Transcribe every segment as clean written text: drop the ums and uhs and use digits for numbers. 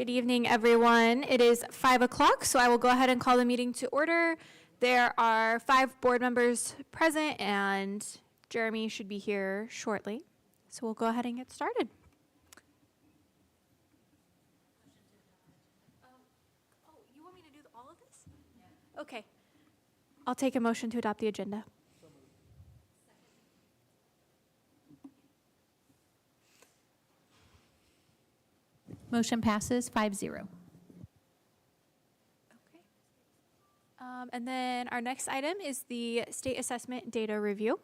Good evening, everyone. It is 5 o'clock, so I will go ahead and call the meeting to order. There are 5 board members present, and Jeremy should be here shortly. So we'll go ahead and get started. Oh, you want me to do all of this? Yeah. Okay. I'll take a motion to adopt the agenda. Motion passes 5-0. Okay. And then our next item is the state assessment data review.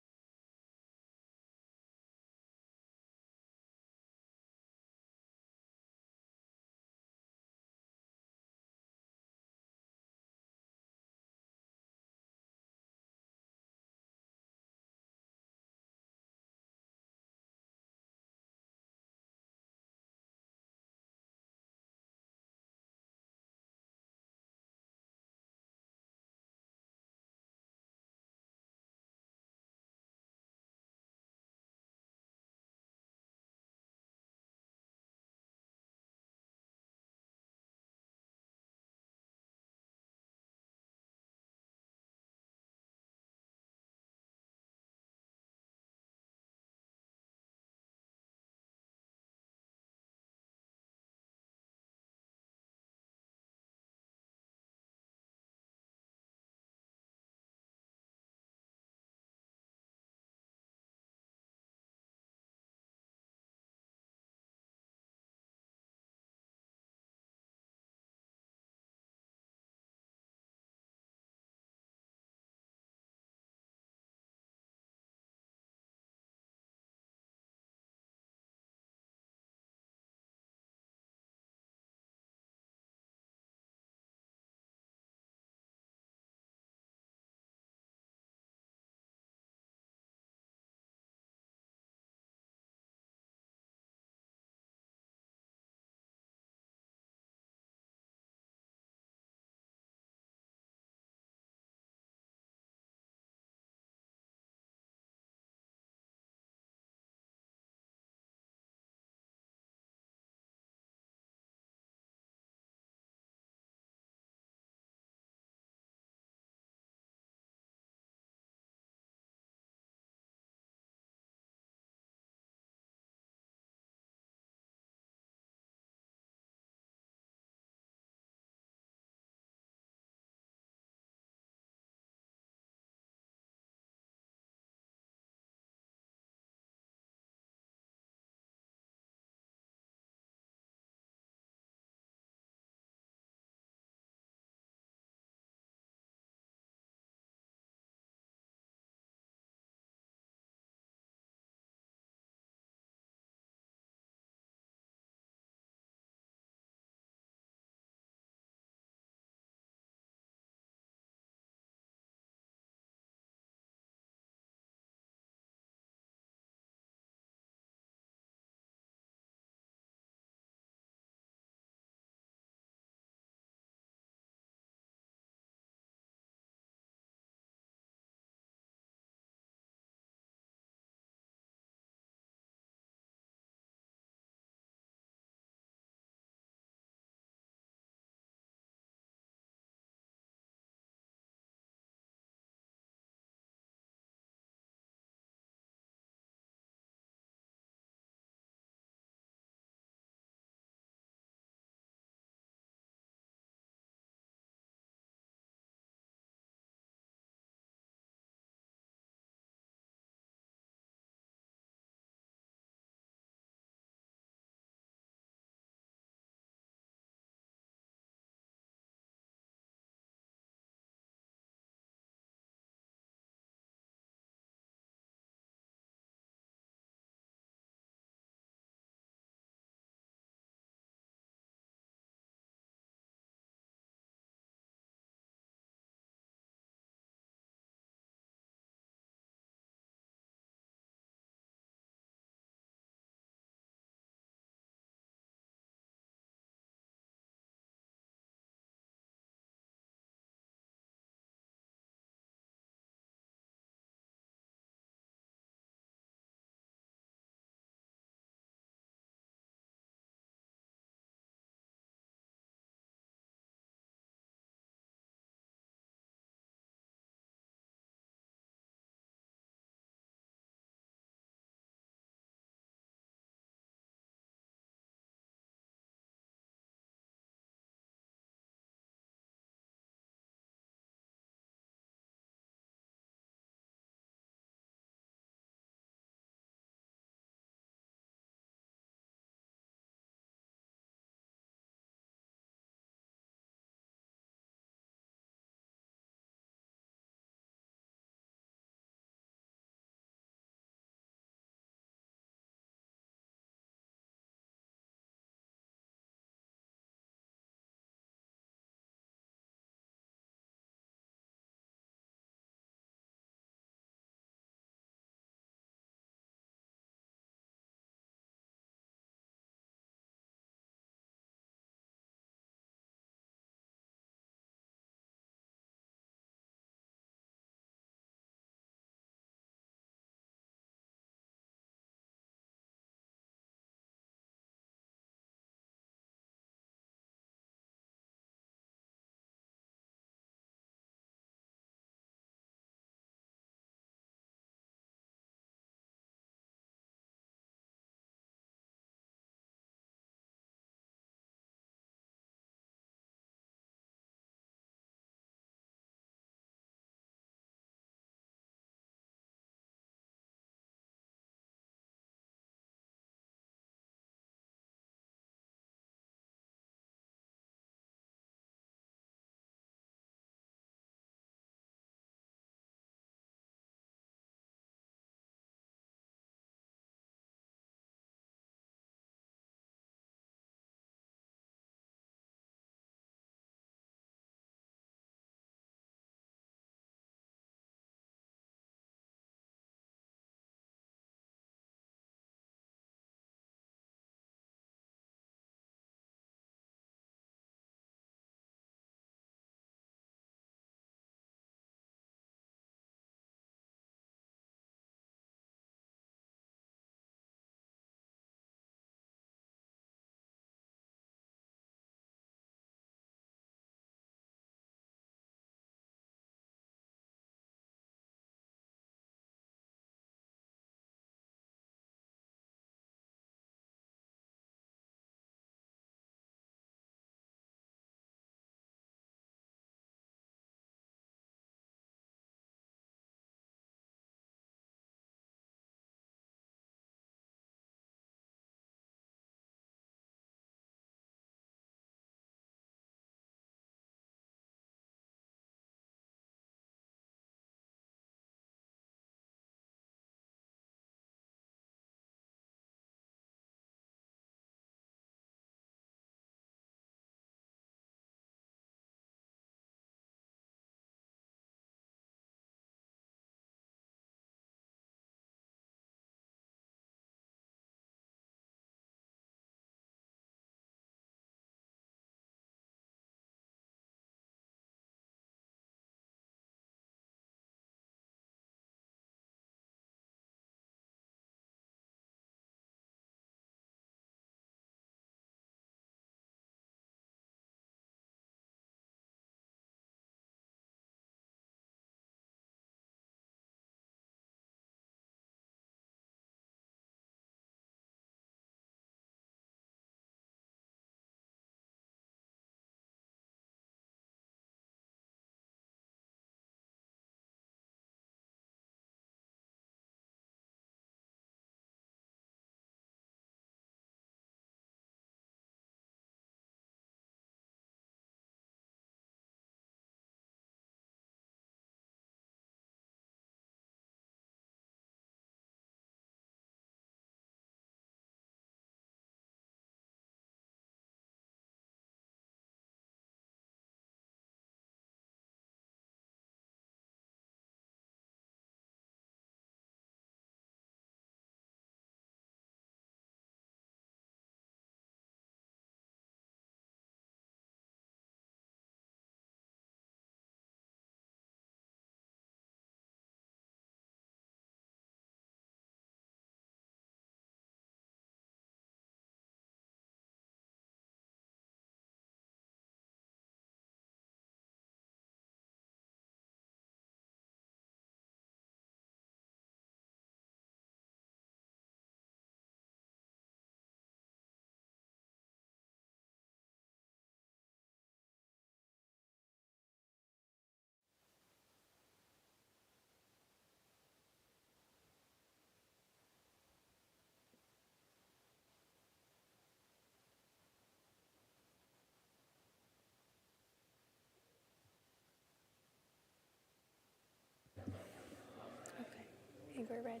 we're ready.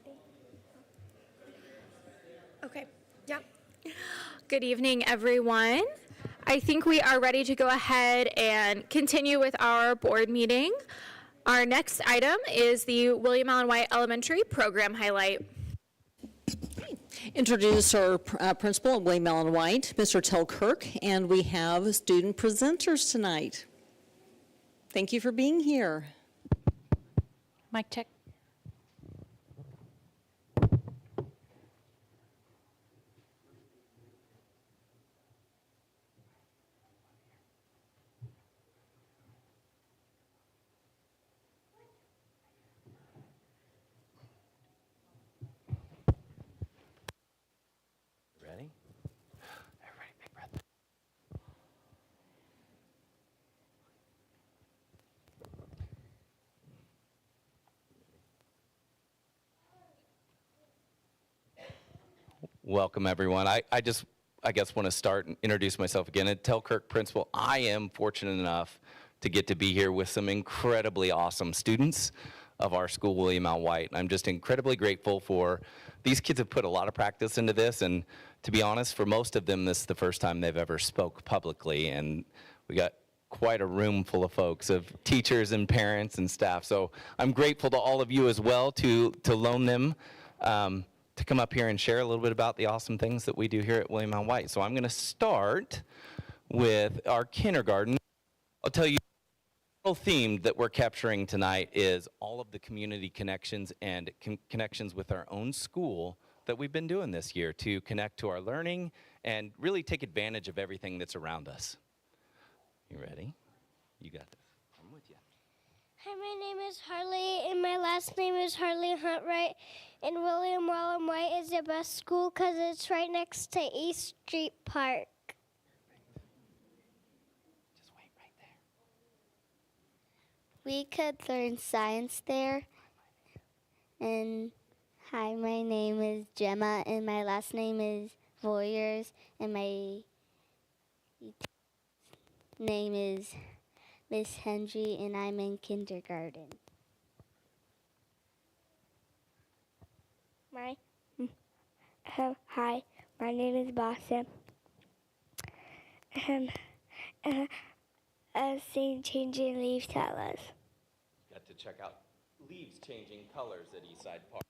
Okay, yep. Good evening, everyone. I think we are ready to go ahead and continue with our board meeting. Our next item is the William Allen White Elementary Program Highlight. Introduce our principal at William Allen White, Mr. Tel Kirk, and we have student presenters tonight. Thank you for being here. Mic check. Ready? Everybody, big breath. Welcome, everyone. I guess, want to start and introduce myself again. At Tel Kirk Principal, I am fortunate enough to get to be here with some incredibly awesome students of our school, William Allen White. I'm just incredibly grateful for these kids have put a lot of practice into this, and to be honest, for most of them, this is the first time they've ever spoke publicly, and we got quite a room full of folks, of teachers and parents and staff. So I'm grateful to all of you as well to loan them to come up here and share a little bit about the awesome things that we do here at William Allen White. So I'm going to start with our kindergarten. I'll tell you, the theme that we're capturing tonight is all of the community connections and connections with our own school that we've been doing this year to connect to our learning and really take advantage of everything that's around us. You ready? You got this. I'm with you. Hi, my name is Harley, and my last name is Harley Huntwright. And William Allen White is the best school because it's right next to East Street Park. Just wait right there. We could learn science there. And hi, my name is Gemma, and my last name is Voyers, and my name is Miss Hendry, and I'm in kindergarten. Hi, my name is Boston. Seeing changing leaves tell us. Got to check out leaves changing colors at Eastside Park.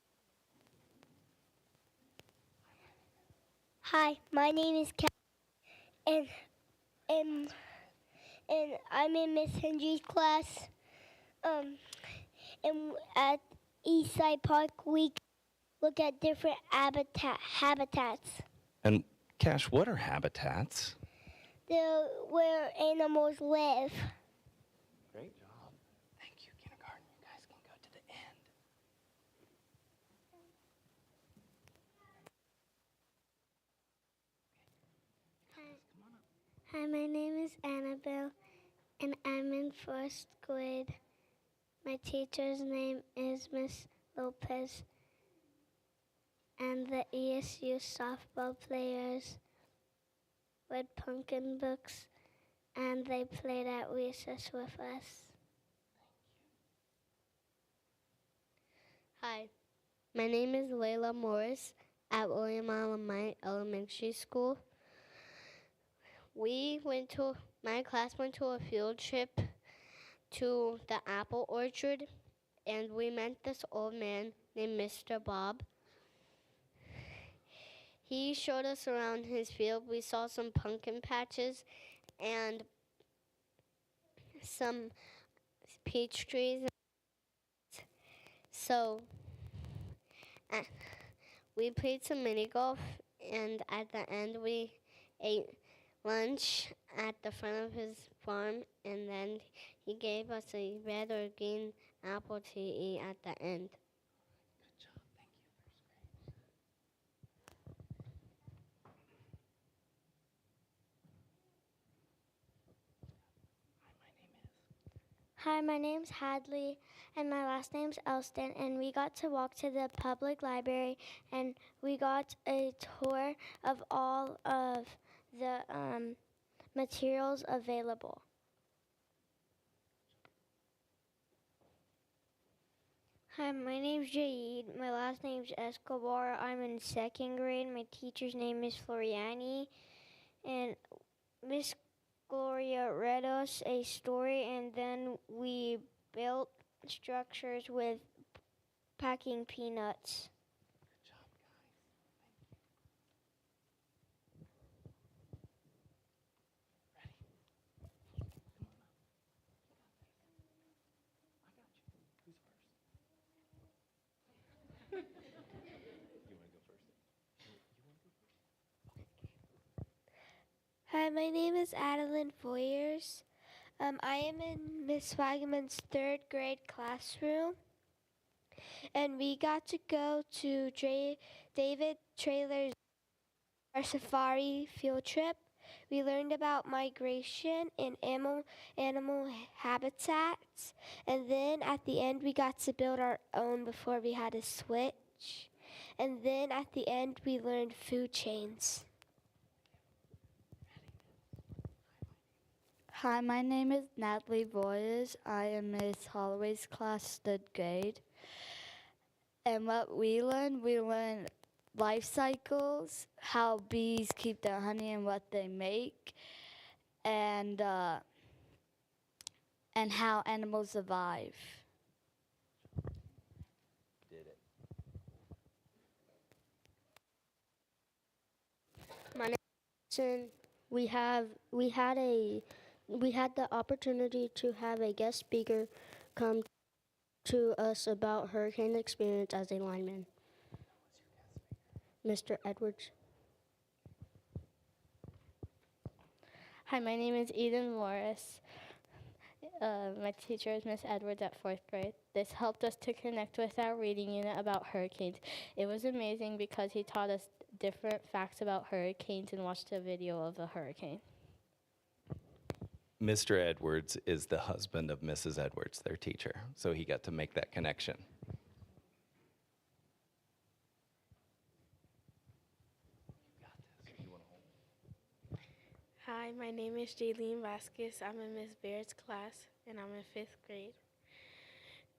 Hi, my name is Kat, and I'm in Miss Hendry's class. And at Eastside Park, we look at different habitats. And Cash, what are habitats? They're where animals live. Great job. Thank you, kindergarten. You guys can go to the end. Hi, my name is Annabelle, and I'm in 4th grade. My teacher's name is Miss Lopez, and the ESU softball players read pumpkin books, and they played at recess with us. Hi, my name is Layla Morris at William Allen White Elementary School. My class went to a field trip to the apple orchard, and we met this old man named Mr. Bob. He showed us around his field. We saw some pumpkin patches and some peach trees. So we played some mini golf, and at the end we ate lunch at the front of his farm, and then he gave us a red or green apple to eat at the end. Good job. Thank you. Hi, my name's Hadley, and my last name's Elston, and we got to walk to the public library, and we got a tour of all of the materials available. Hi, my name's Jaid. My last name's Escobar. I'm in second grade. My teacher's name is Floriani. And Miss Gloria read us a story, and then we built structures with packing peanuts. Hi, my name is Adeline Foyers. I am in Miss Wagaman's third grade classroom, and we got to go to David Trailer's our safari field trip. We learned about migration and animal habitats, and then at the end we got to build our own before we had to switch. And then at the end we learned food chains. Hi, my name is Natalie Voyes. I am Miss Holloway's class, third grade. And what we learned life cycles, how bees keep their honey and what they make, and how animals survive. My name is Jason. We had the opportunity to have a guest speaker come to us about hurricane experience as a lineman. Mr. Edwards. Hi, my name is Eden Morris. My teacher is Miss Edwards at fourth grade. This helped us to connect with our reading unit about hurricanes. It was amazing because he taught us different facts about hurricanes and watched a video of a hurricane. Mr. Edwards is the husband of Mrs. Edwards, their teacher, so he got to make that connection. Hi, my name is Jaylene Vasquez. I'm in Miss Baird's class, and I'm in 5th grade.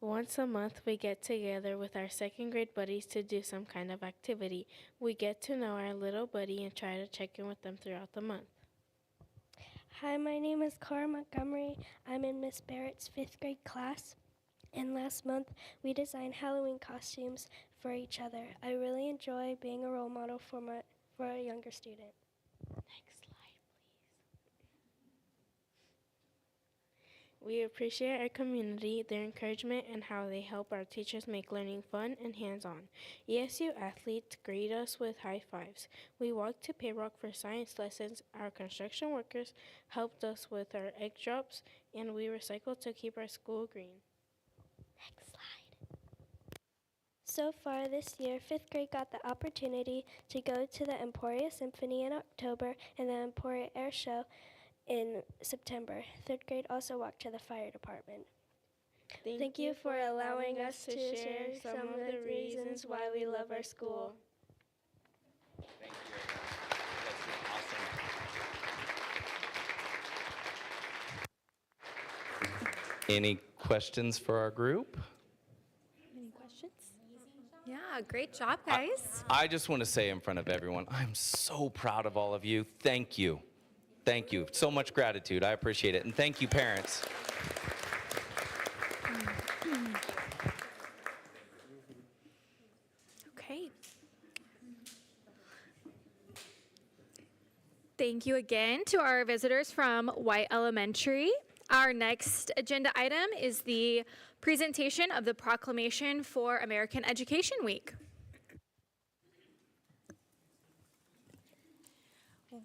Once a month, we get together with our second grade buddies to do some kind of activity. We get to know our little buddy and try to check in with them throughout the month. Hi, my name is Cara Montgomery. I'm in Miss Barrett's 5th grade class. And last month, we designed Halloween costumes for each other. I really enjoy being a role model for a younger student. Next slide, please. We appreciate our community, their encouragement, and how they help our teachers make learning fun and hands-on. ESU athletes greet us with high fives. We walked to Payrock for science lessons. Our construction workers helped us with our egg drops, and we recycled to keep our school green. Next slide. So far this year, 5th grade got the opportunity to go to the Emporia Symphony in October and the Emporia Air Show in September. 3rd grade also walked to the fire department. Thank you for allowing us to share some of the reasons why we love our school. Thank you, everyone. That's been awesome. Any questions for our group? Any questions? Yeah, great job, guys. I just want to say in front of everyone, I'm so proud of all of you. Thank you. Thank you. So much gratitude. I appreciate it. And thank you, parents. Okay. Thank you again to our visitors from White Elementary. Our next agenda item is the presentation of the proclamation for American Education Week.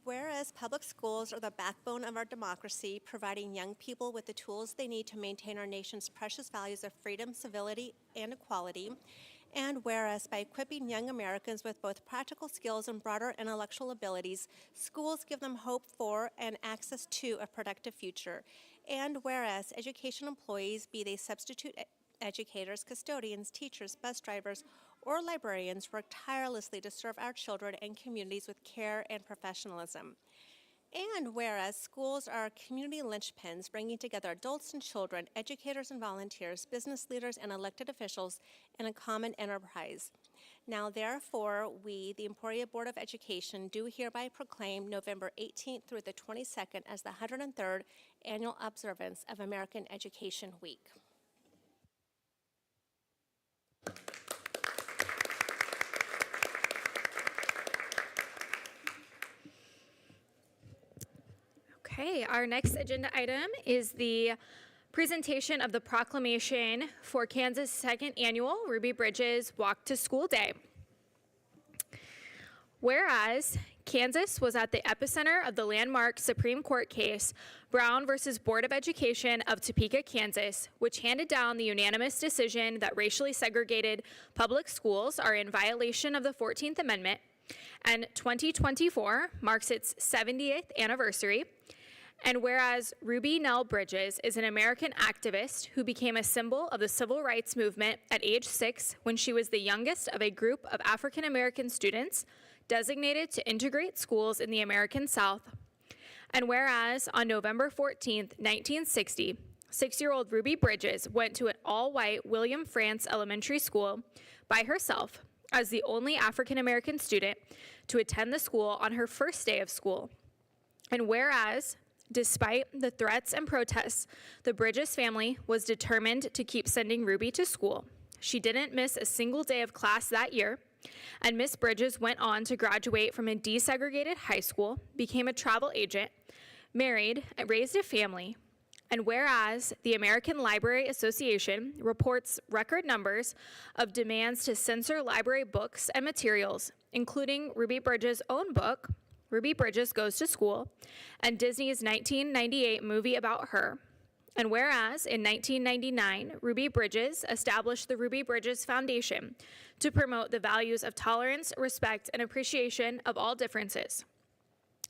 Whereas public schools are the backbone of our democracy, providing young people with the tools they need to maintain our nation's precious values of freedom, civility, and equality, and whereas by equipping young Americans with both practical skills and broader intellectual abilities, schools give them hope for and access to a productive future, and whereas education employees, be they substitute educators, custodians, teachers, bus drivers, or librarians, work tirelessly to serve our children and communities with care and professionalism. And whereas schools are community linchpins bringing together adults and children, educators and volunteers, business leaders and elected officials in a common enterprise. Now therefore, we, the Emporia Board of Education, do hereby proclaim November 18th through the 22nd as the 103rd annual observance of American Education Week. Okay, our next agenda item is the presentation of the proclamation for Kansas' second annual Ruby Bridges Walk to School Day. Whereas Kansas was at the epicenter of the landmark Supreme Court case, Brown versus Board of Education of Topeka, Kansas, which handed down the unanimous decision that racially segregated public schools are in violation of the 14th Amendment, and 2024 marks its 70th anniversary. And whereas Ruby Nell Bridges is an American activist who became a symbol of the civil rights movement at age 6 when she was the youngest of a group of African American students designated to integrate schools in the American South. And whereas on November 14th, 1960, 6-year-old Ruby Bridges went to an all-white William Frantz Elementary School by herself as the only African American student to attend the school on her first day of school. And whereas, despite the threats and protests, the Bridges family was determined to keep sending Ruby to school. She didn't miss a single day of class that year, and Miss Bridges went on to graduate from a desegregated high school, became a travel agent, married, and raised a family. And whereas the American Library Association reports record numbers of demands to censor library books and materials, including Ruby Bridges' own book, Ruby Bridges Goes to School, and Disney's 1998 movie about her. And whereas in 1999, Ruby Bridges established the Ruby Bridges Foundation to promote the values of tolerance, respect, and appreciation of all differences.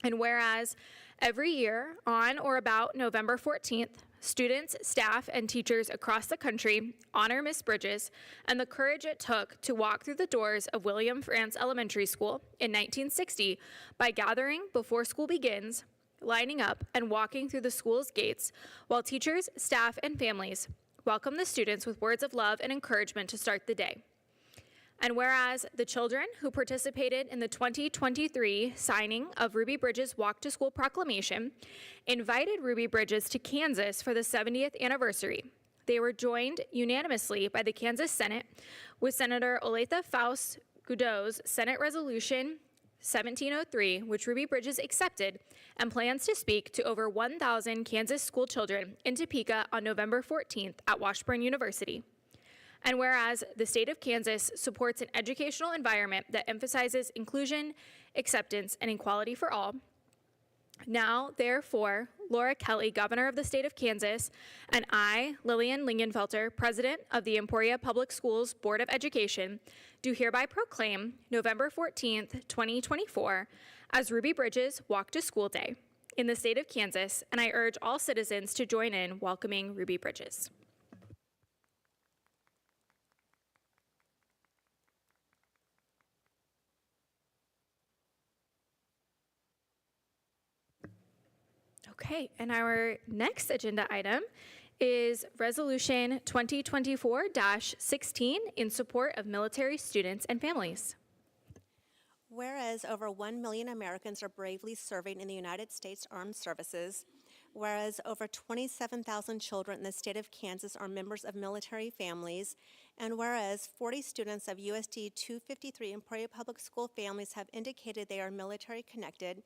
And whereas every year on or about November 14th, students, staff, and teachers across the country honor Miss Bridges and the courage it took to walk through the doors of William Frantz Elementary School in 1960 by gathering before school begins, lining up, and walking through the school's gates while teachers, staff, and families welcome the students with words of love and encouragement to start the day. And whereas the children who participated in the 2023 signing of Ruby Bridges' Walk to School proclamation invited Ruby Bridges to Kansas for the 70th anniversary, they were joined unanimously by the Kansas Senate with Senator Olathe Faust Goudreau's Senate Resolution 1703, which Ruby Bridges accepted and plans to speak to over 1,000 Kansas school children in Topeka on November 14th at Washburn University. And whereas the state of Kansas supports an educational environment that emphasizes inclusion, acceptance, and equality for all, now, therefore, Laura Kelly, Governor of the state of Kansas, and I, Lillian Lingenfelter, President of the Emporia Public Schools Board of Education, do hereby proclaim November 14th, 2024 as Ruby Bridges Walk to School Day in the state of Kansas, and I urge all citizens to join in welcoming Ruby Bridges. Okay, and our next agenda item is Resolution 2024-16 in support of military students and families. Whereas over 1 million Americans are bravely serving in the United States Armed Services, whereas over 27,000 children in the state of Kansas are members of military families, and whereas 40 students of USD253 Emporia Public School families have indicated they are military connected,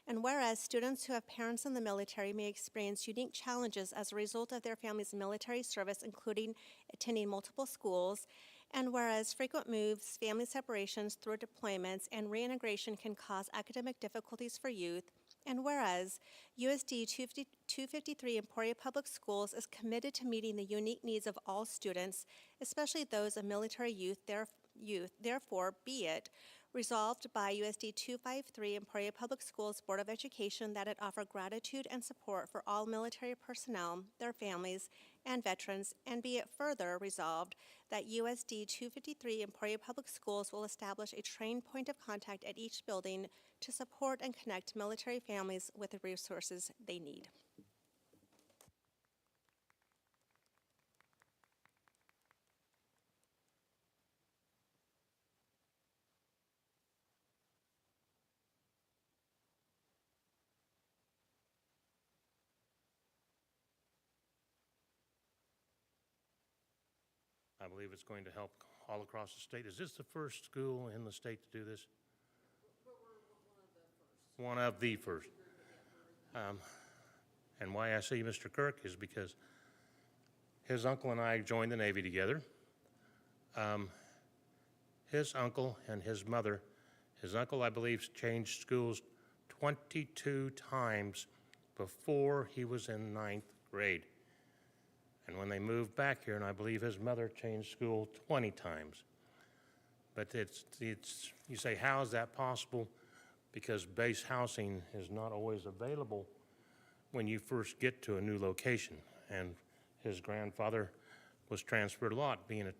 and whereas students who have parents in the military may experience unique challenges as a result of their family's military service, including attending multiple schools, and whereas frequent moves, family separations through deployments, and reintegration can cause academic difficulties for youth, and whereas USD 253 Emporia Public Schools is committed to meeting the unique needs of all students, especially those of military youth, therefore be it resolved by USD 253 Emporia Public Schools Board of Education that it offer gratitude and support for all military personnel, their families, and veterans, and be it further resolved that USD253 Emporia Public Schools will establish a trained point of contact at each building to support and connect military families with the resources they need. I believe it's going to help all across the state. Is this the first school in the state to do this? One of the first. And why I say Mr. Kirk is because his uncle and I joined the Navy together. His uncle and his mother, his uncle, I believe, changed schools 22 times before he was in 9th grade. And when they moved back here, and I believe his mother changed school 20 times. But it's you say, how is that possible? Because base housing is not always available when you first get to a new location. And his grandfather was transferred a lot, being a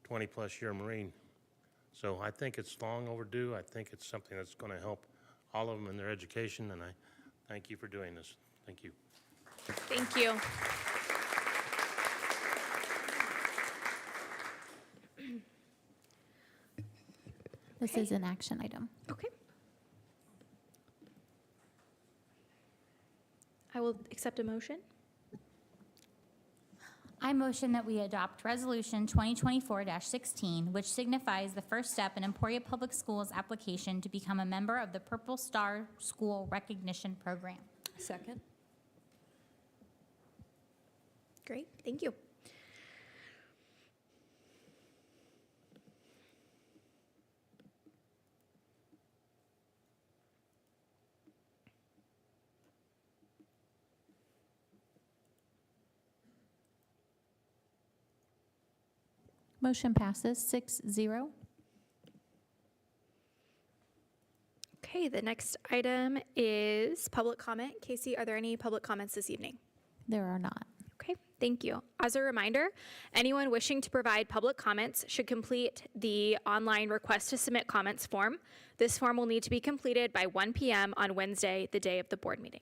20-plus year Marine. So I think it's long overdue. I think it's something that's going to help all of them in their education, and I thank you for doing this. Thank you. Thank you. This is an action item. Okay. I will accept a motion. I motion that we adopt Resolution 2024-16, which signifies the first step in Emporia Public Schools' application to become a member of the Purple Star School Recognition Program. Second. Great, thank you. Motion passes 6-0. Okay, the next item is public comment. Casey, are there any public comments this evening? There are not. Okay, thank you. As a reminder, anyone wishing to provide public comments should complete the online request to submit comments form. This form will need to be completed by 1 p.m. on Wednesday, the day of the board meeting.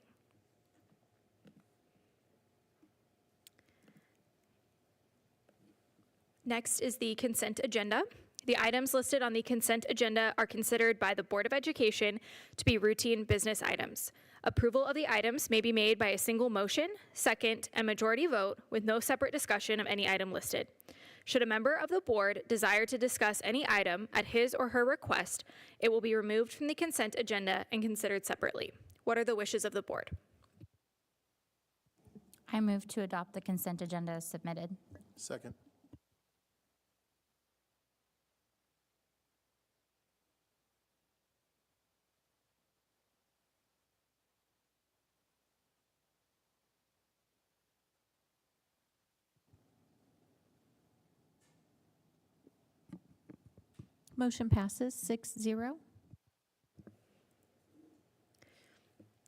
Next is the consent agenda. The items listed on the consent agenda are considered by the Board of Education to be routine business items. Approval of the items may be made by a single motion, second, and majority vote with no separate discussion of any item listed. Should a member of the board desire to discuss any item at his or her request, it will be removed from the consent agenda and considered separately. What are the wishes of the board? I move to adopt the consent agenda as submitted. Second. Motion passes 6-0.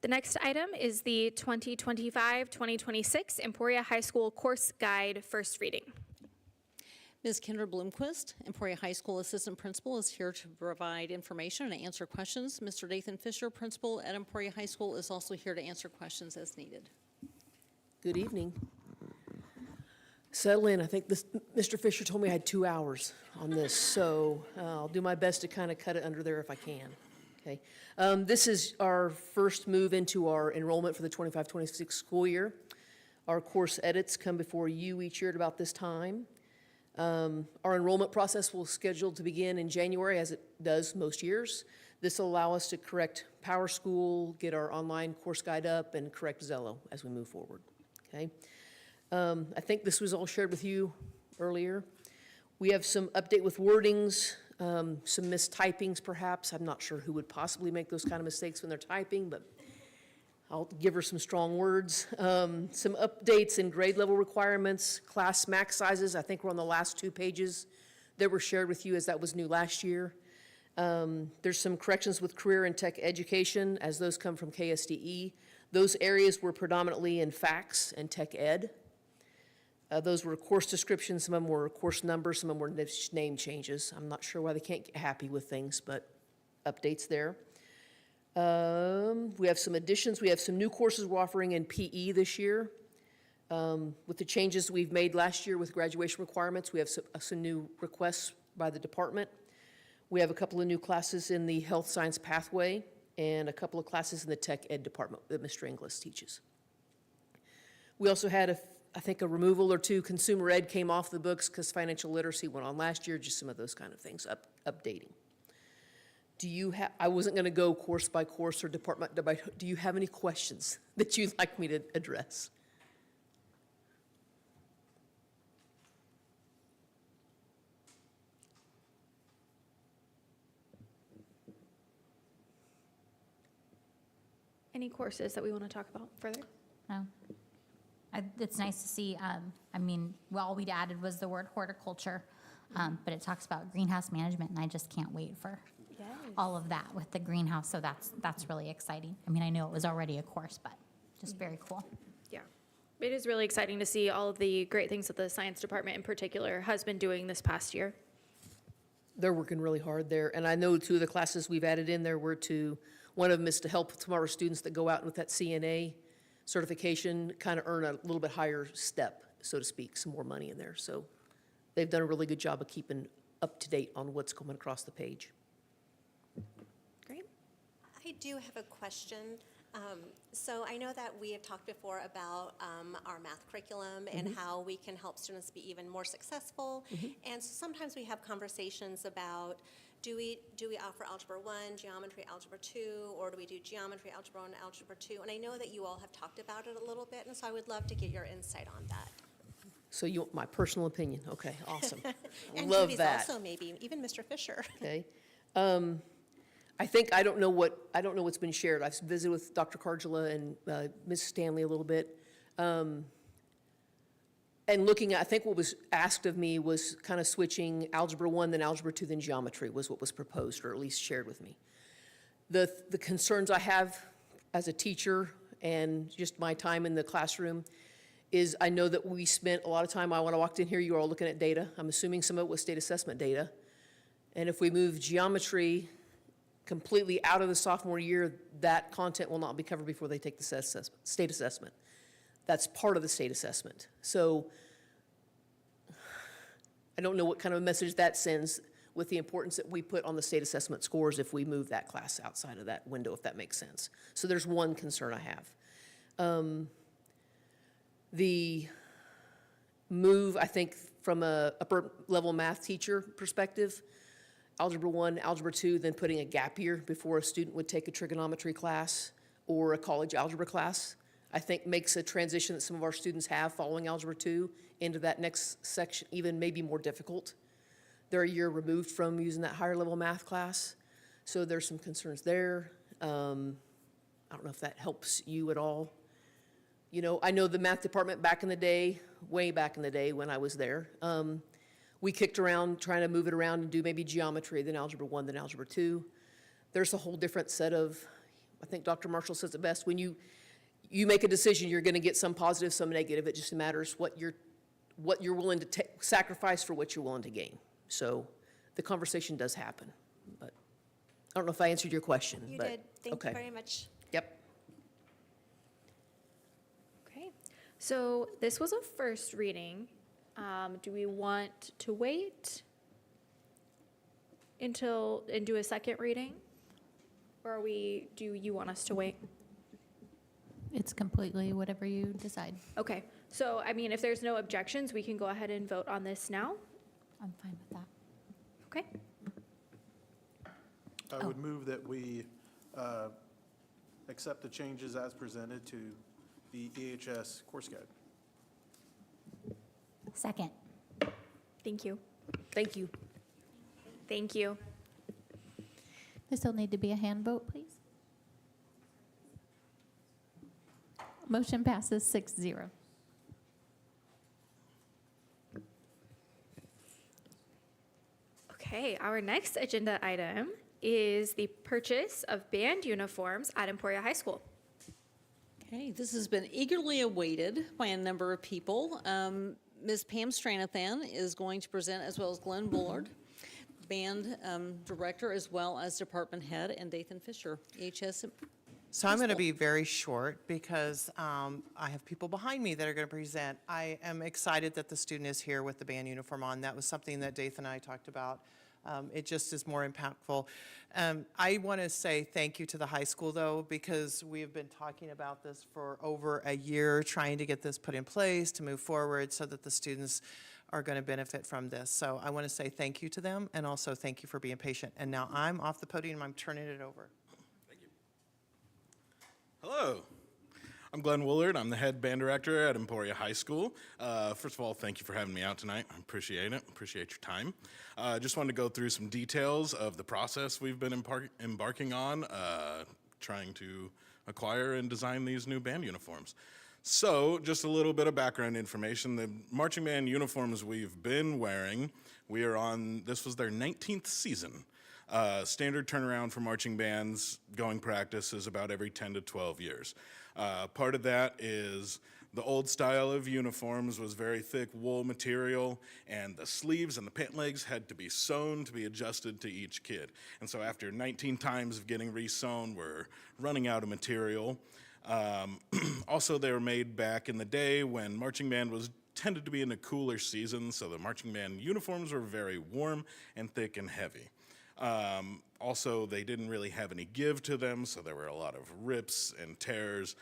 The next item is the 2025-2026 Emporia High School Course Guide First Reading. Ms. Kendra Bloomquist, Emporia High School Assistant Principal, is here to provide information and answer questions. Mr. Nathan Fisher, Principal at Emporia High School, is also here to answer questions as needed. Good evening. Settle in. I think Mr. Fisher told me I had 2 hours on this, so I'll do my best to kind of cut it under there if I can. Okay. This is our first move into our enrollment for the 25-26 school year. Our course edits come before you each year at about this time. Our enrollment process will schedule to begin in January, as it does most years. This will allow us to correct PowerSchool, get our online course guide up, and correct Zello as we move forward. Okay. I think this was all shared with you earlier. We have some update with wordings, some mistypings perhaps. I'm not sure who would possibly make those kind of mistakes when they're typing, but I'll give her some strong words. Some updates in grade level requirements, class max sizes. I think we're on the last 2 pages that were shared with you as that was new last year. There's some corrections with career and tech education as those come from KSDE. Those areas were predominantly in FACS and tech ed. Those were course descriptions, some of them were course numbers, some of them were just name changes. I'm not sure why they can't get happy with things, but updates there. We have some additions. We have some new courses we're offering in PE this year. With the changes we've made last year with graduation requirements, we have some new requests by the department. We have a couple of new classes in the health science pathway and a couple of classes in the tech ed department that Mr. Inglis teaches. We also had, I think, a removal or two. Consumer ed came off the books because financial literacy went on last year, just some of those kind of things, updating. Do you have, I wasn't going to go course by course or department by, do you have any questions that you'd like me to address? Any courses that we want to talk about further? No. It's nice to see, I mean, all we'd added was the word horticulture, but it talks about greenhouse management, and I just can't wait for all of that with the greenhouse, so that's really exciting. I mean, I know it was already a course, but just very cool. Yeah. It is really exciting to see all of the great things that the science department in particular has been doing this past year. They're working really hard there, and I know two of the classes we've added in there were one of them is to help some of our students that go out with that CNA certification kind of earn a little bit higher step, so to speak, some more money in there. So they've done a really good job of keeping up to date on what's coming across the page. Great. I do have a question. So I know that we have talked before about our math curriculum and how we can help students be even more successful. And so sometimes we have conversations about, do we offer Algebra 1, Geometry, Algebra 2, or do we do Geometry, Algebra 1, Algebra 2? And I know that you all have talked about it a little bit, and so I would love to get your insight on that. So you want my personal opinion? Okay, awesome. And Love Judy's that. also maybe, even Mr. Fisher. Okay. I think, I don't know what's been shared. I've visited with Dr. Cardula and Ms. Stanley a little bit. And looking at, I think what was asked of me was kind of switching Algebra 1, then Algebra 2, then Geometry was what was proposed, or at least shared with me. The concerns I have as a teacher and just my time in the classroom is I know that we spent a lot of time, when I walked in here, you were all looking at data. I'm assuming some of it was state assessment data. And if we move Geometry completely out of the sophomore year, that content will not be covered before they take the state assessment. That's part of the state assessment. So I don't know what kind of a message that sends with the importance that we put on the state assessment scores if we move that class outside of that window, if that makes sense. So there's one concern I have. The move, I think, from a upper level math teacher perspective, Algebra 1, Algebra 2, then putting a gap year before a student would take a trigonometry class or a college algebra class, I think makes a transition that some of our students have following Algebra 2 into that next section even maybe more difficult. They're a year removed from using that higher level math class, so there's some concerns there. I don't know if that helps you at all. You know, I know the math department back in the day, way back in the day when I was there, we kicked around trying to move it around and do maybe Geometry, then Algebra 1, then Algebra 2. There's a whole different set of, I think Dr. Marshall says it best, when you make a decision, you're going to get some positive, some negative. It just matters what you're willing to sacrifice for what you're willing to gain. So the conversation does happen, but I don't know if I answered your question. You but, did. Thank okay. you very much. Yep. Okay. So this was a first reading. Do we want to wait and do a second reading? Or do you want us to wait? It's completely whatever you decide. Okay. So, I mean, if there's no objections, we can go ahead and vote on this now. I'm fine with that. Okay. I would move that we accept the changes as presented to the EHS course guide. Second. Thank you. Thank you. Thank you. This will need to be a hand vote, please. Motion passes 6-0. Okay, our next agenda item is the purchase of band uniforms at Emporia High School. Okay, this has been eagerly awaited by a number of people. Ms. Pam Stranathan is going to present, as well as Glenn Bullard, band director, as well as department head, and Dathan Fisher, EHS. So I'm going to be very short because I have people behind me that are going to present. I am excited that the student is here with the band uniform on. That was something that Dathan and I talked about. It just is more impactful. I want to say thank you to the high school, though, because we have been talking about this for over a year, trying to get this put in place to move forward so that the students are going to benefit from this. So I want to say thank you to them, and also thank you for being patient. And now I'm off the podium. I'm turning it over. Hello, I'm Glenn Woolard. I'm the head band director at Emporia High School. First of all, thank you for having me out tonight. I appreciate it. Appreciate your time. Just wanted to go through some details of the process we've been embarking on, trying to acquire and design these new band uniforms. So, just a little bit of background information. The marching band uniforms we've been wearing, this was their 19th season. Standard turnaround for marching bands going practice is about every 10 to 12 years. Part of that is the old style of uniforms was very thick wool material, and the sleeves and the pant legs had to be sewn to be adjusted to each kid. And so after 19 times of getting re-sewn, we're running out of material. Also, they were made back in the day when marching band tended to be in a cooler season, so the marching band uniforms were very warm and thick and heavy. Also, they didn't really have any give to them, so there were a lot of rips and tears.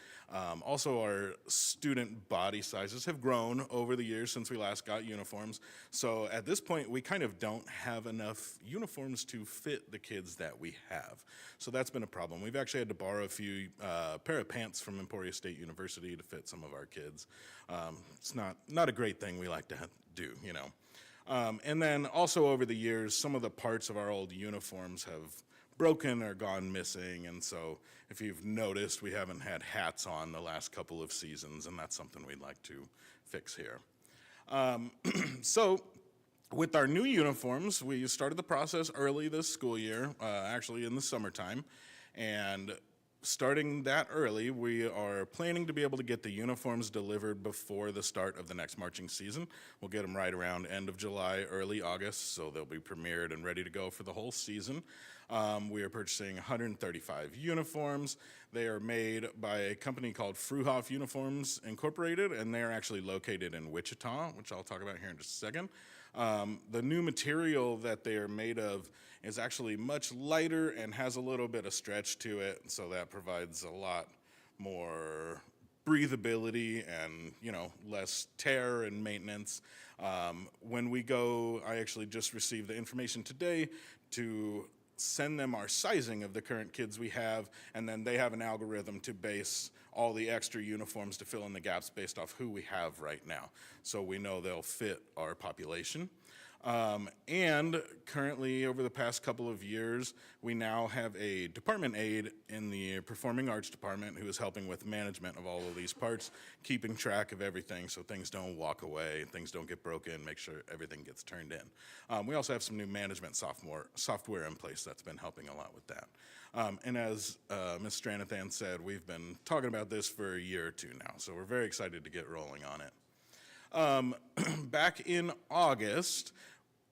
Also, our student body sizes have grown over the years since we last got uniforms. So at this point, we kind of don't have enough uniforms to fit the kids that we have. So that's been a problem. We've actually had to borrow a few pair of pants from Emporia State University to fit some of our kids. It's not a great thing we like to do, you know. And then also over the years, some of the parts of our old uniforms have broken or gone missing. And so if you've noticed, we haven't had hats on the last couple of seasons, and that's something we'd like to fix here. So with our new uniforms, we started the process early this school year, actually in the summertime. And starting that early, we are planning to be able to get the uniforms delivered before the start of the next marching season. We'll get them right around end of July, early August, so they'll be premiered and ready to go for the whole season. We are purchasing 135 uniforms. They are made by a company called Fruhoff Uniforms Incorporated, and they are actually located in Wichita, which I'll talk about here in just a second. The new material that they are made of is actually much lighter and has a little bit of stretch to it, so that provides a lot more breathability and, you know, less tear and maintenance. When we go, I actually just received the information today to send them our sizing of the current kids we have, and then they have an algorithm to base all the extra uniforms to fill in the gaps based off who we have right now. So we know they'll fit our population. And currently, over the past couple of years, we now have a department aide in the Performing Arts Department who is helping with management of all of these parts, keeping track of everything so things don't walk away, things don't get broken, make sure everything gets turned in. We also have some new management software in place that's been helping a lot with that. And as Ms. Stranathan said, we've been talking about this for a year or two now, so we're very excited to get rolling on it. Back in August,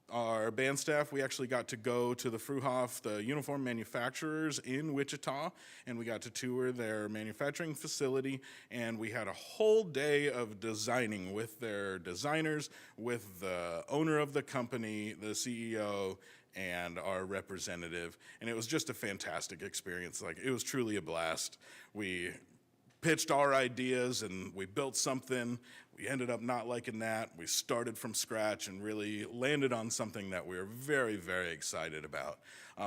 our band staff, we actually got to go to the Fruhoff, the uniform manufacturers in Wichita, and we got to tour their manufacturing facility, and we had a whole day of designing with their designers, with the owner of the company, the CEO, and our representative, and it was just a fantastic experience. Like, it was truly a blast. We pitched our ideas and we built something. We ended up not liking that. We started from scratch and really landed on something that we were very, very excited about.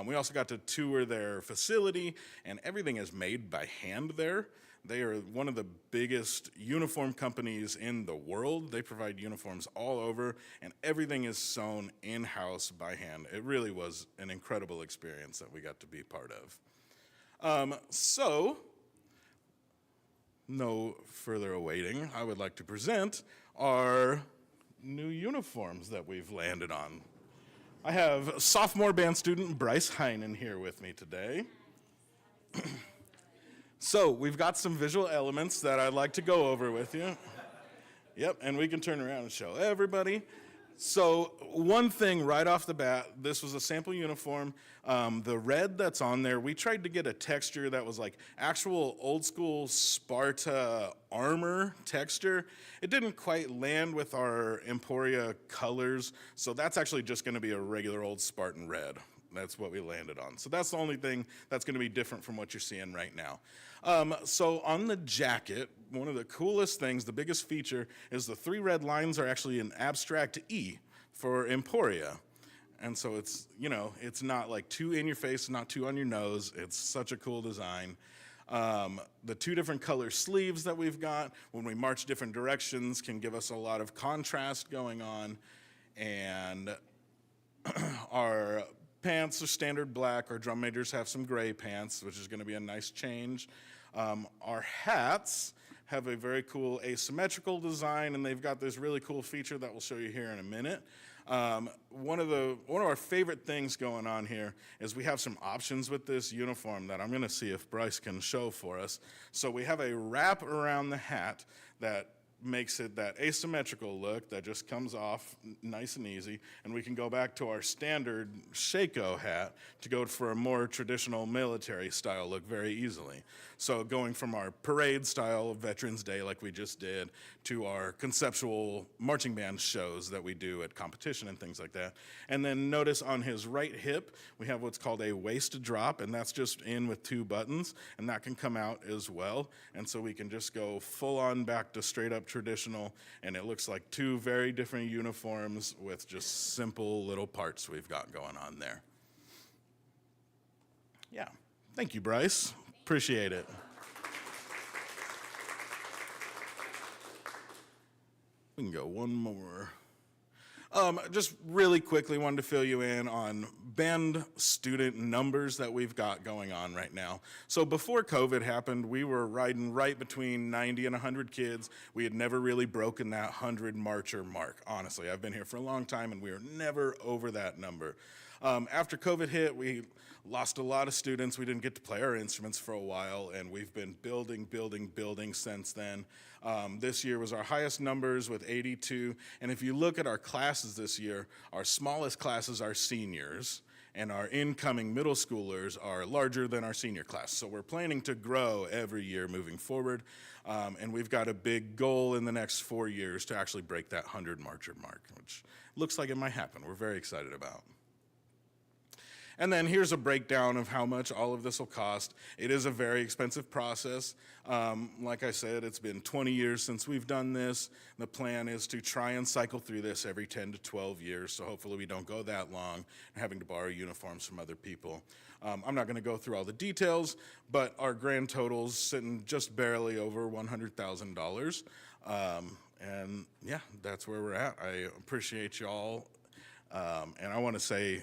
We also got to tour their facility, and everything is made by hand there. They are one of the biggest uniform companies in the world. They provide uniforms all over, and everything is sewn in-house by hand. It really was an incredible experience that we got to be part of. No further awaiting, I would like to present our new uniforms that we've landed on. I have sophomore band student Bryce Heinen here with me today. So we've got some visual elements that I'd like to go over with you. Yep, and we can turn around and show everybody. So one thing right off the bat, this was a sample uniform. The red that's on there, we tried to get a texture that was like actual old school Sparta armor texture. It didn't quite land with our Emporia colors, so that's actually just gonna be a regular old Spartan red. That's what we landed on. So that's the only thing that's gonna be different from what you're seeing right now. So on the jacket, one of the coolest things, the biggest feature, is the 3 red lines are actually an abstract E for Emporia. And so it's, you know, it's not like too in your face, not too on your nose. It's such a cool design. The 2 different color sleeves that we've got when we march different directions can give us a lot of contrast going on. And our pants are standard black. Our drum majors have some gray pants, which is going to be a nice change. Our hats have a very cool asymmetrical design, and they've got this really cool feature that we'll show you here in a minute. One of our favorite things going on here is we have some options with this uniform that I'm going to see if Bryce can show for us. So we have a wrap around the hat that makes it that asymmetrical look that just comes off nice and easy, and we can go back to our standard Shako hat to go for a more traditional military style look very easily. So going from our parade style of Veterans Day like we just did to our conceptual marching band shows that we do at competition and things like that. And then notice on his right hip we have what's called a waist drop, and that's just in with 2 buttons, and that can come out as well. And so we can just go full on back to straight up traditional, and it looks like 2 very different uniforms with just simple little parts we've got going on there. Yeah, thank you, Bryce. Appreciate it. We can go one more. Just really quickly wanted to fill you in on band student numbers that we've got going on right now. So before COVID happened, we were riding right between 90 and 100 kids. We had never really broken that 100 marcher mark. Honestly, I've been here for a long time and we were never over that number. After COVID hit, we lost a lot of students. We didn't get to play our instruments for a while, and we've been building since then. This year was our highest numbers with 82, and if you look at our classes this year, our smallest classes are seniors, and our incoming middle schoolers are larger than our senior class. So we're planning to grow every year moving forward, and we've got a big goal in the next 4 years to actually break that 100 marcher mark, which looks like it might happen. We're very excited about. And then here's a breakdown of how much all of this will cost. It is a very expensive process. Like I said, it's been 20 years since we've done this. The plan is to try and cycle through this every 10 to 12 years, so hopefully we don't go that long having to borrow uniforms from other people. I'm not gonna go through all the details, but our grand total's sitting just barely over $100,000. And yeah, that's where we're at. I appreciate y'all, and I wanna say,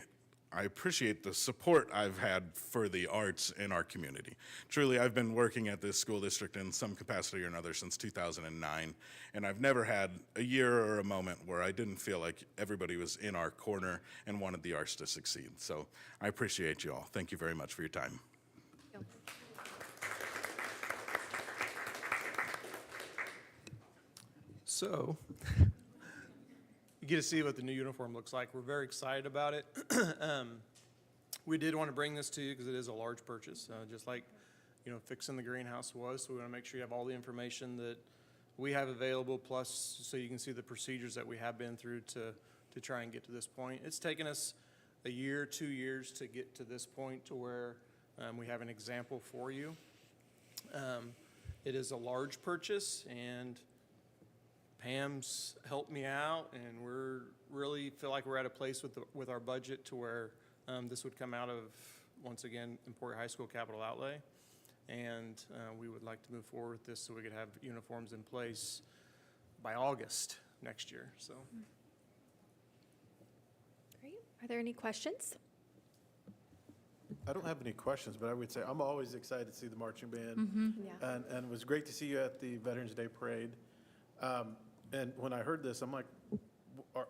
I appreciate the support I've had for the arts in our community. Truly, I've been working at this school district in some capacity or another since 2009, and I've never had a year or a moment where I didn't feel like everybody was in our corner and wanted the arts to succeed. So I appreciate you all. Thank you very much for your time. So, you get to see what the new uniform looks like. We're very excited about it. We did want to bring this to you because it is a large purchase, just like, you know, fixing the greenhouse was. So we want to make sure you have all the information that we have available, plus so you can see the procedures that we have been through to try and get to this point. It's taken us a year, 2 years to get to this point to where we have an example for you. It is a large purchase, and Pam's helped me out, and we're really feel like we're at a place with our budget to where this would come out of, once again, Emporia High School capital outlay. And we would like to move forward with this so we could have uniforms in place by August next year. So, Great. Are there any questions? I don't have any questions, but I would say I'm always excited to see the marching band. Yeah. And it was great to see you at the Veterans Day Parade. And when I heard this, I'm like,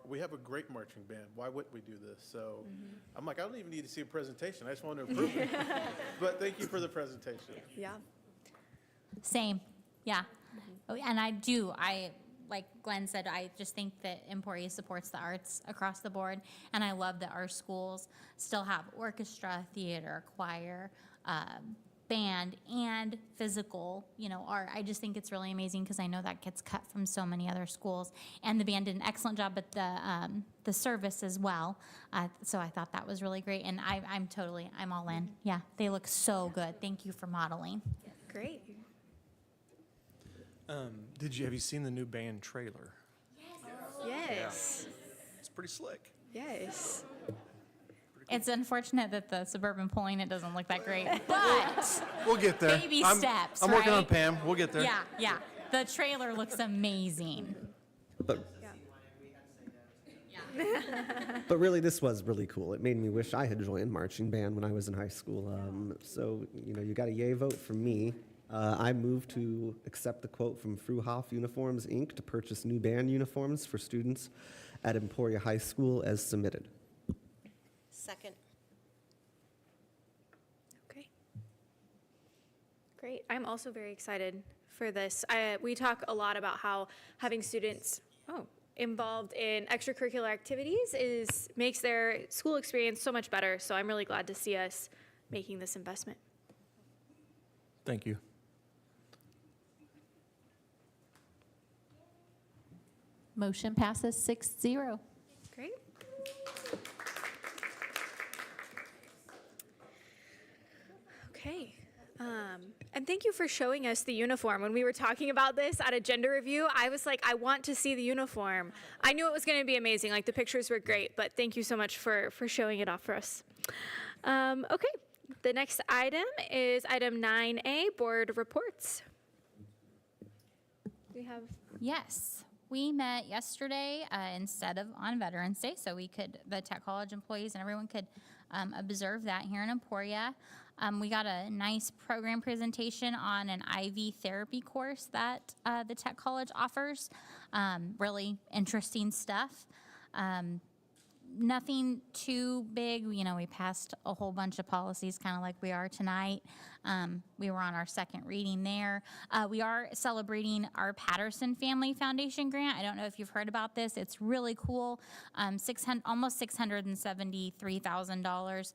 we have a great marching band. Why wouldn't we do this? So I'm like, I don't even need to see a presentation. I just want to improve it. But thank you for the presentation. Yeah. Same, yeah. Oh, and I like Glenn said, I just think that Emporia supports the arts across the board, and I love that our schools still have orchestra, theater, choir, band, and physical, art. I just think it's really amazing because I know that gets cut from so many other schools, and the band did an excellent job at the service as well. So I thought that was really great, and I'm all in. Yeah, they look so good. Thank you for modeling. Great. Have you seen the new band trailer? Yes. It's pretty slick. Yes. It's unfortunate that the Suburban pulling it doesn't look that great, but We'll get there. baby I'm, steps, I'm working on right? Pam. We'll get there. Yeah. The trailer looks amazing. But really, this was really cool. It made me wish I had joined marching band when I was in high school. So, you got a yay vote from me. I move to accept the quote from Fruhoff Uniforms, Inc. to purchase new band uniforms for students at Emporia High School as submitted. Second. Okay. Great. I'm also very excited for this. We talk a lot about how having students involved in extracurricular activities makes their school experience so much better. So I'm really glad to see us making this investment. Thank you. Motion passes 6-0. Great. Okay. And thank you for showing us the uniform. When we were talking about this at a gender review, I was like, I want to see the uniform. I knew it was going to be amazing. Like, the pictures were great, but thank you so much for showing it off for us. Okay. The next item is item 9A, board reports. Do we have? Yes. We met yesterday instead of on Veterans Day, so the Tech College employees and everyone could observe that here in Emporia. We got a nice program presentation on an IV therapy course that the Tech College offers. Really interesting stuff. Nothing too big. We passed a whole bunch of policies, kind of like we are tonight. We were on our second reading there. We are celebrating our Patterson Family Foundation grant. I don't know if you've heard about this. It's really cool. Almost $673,000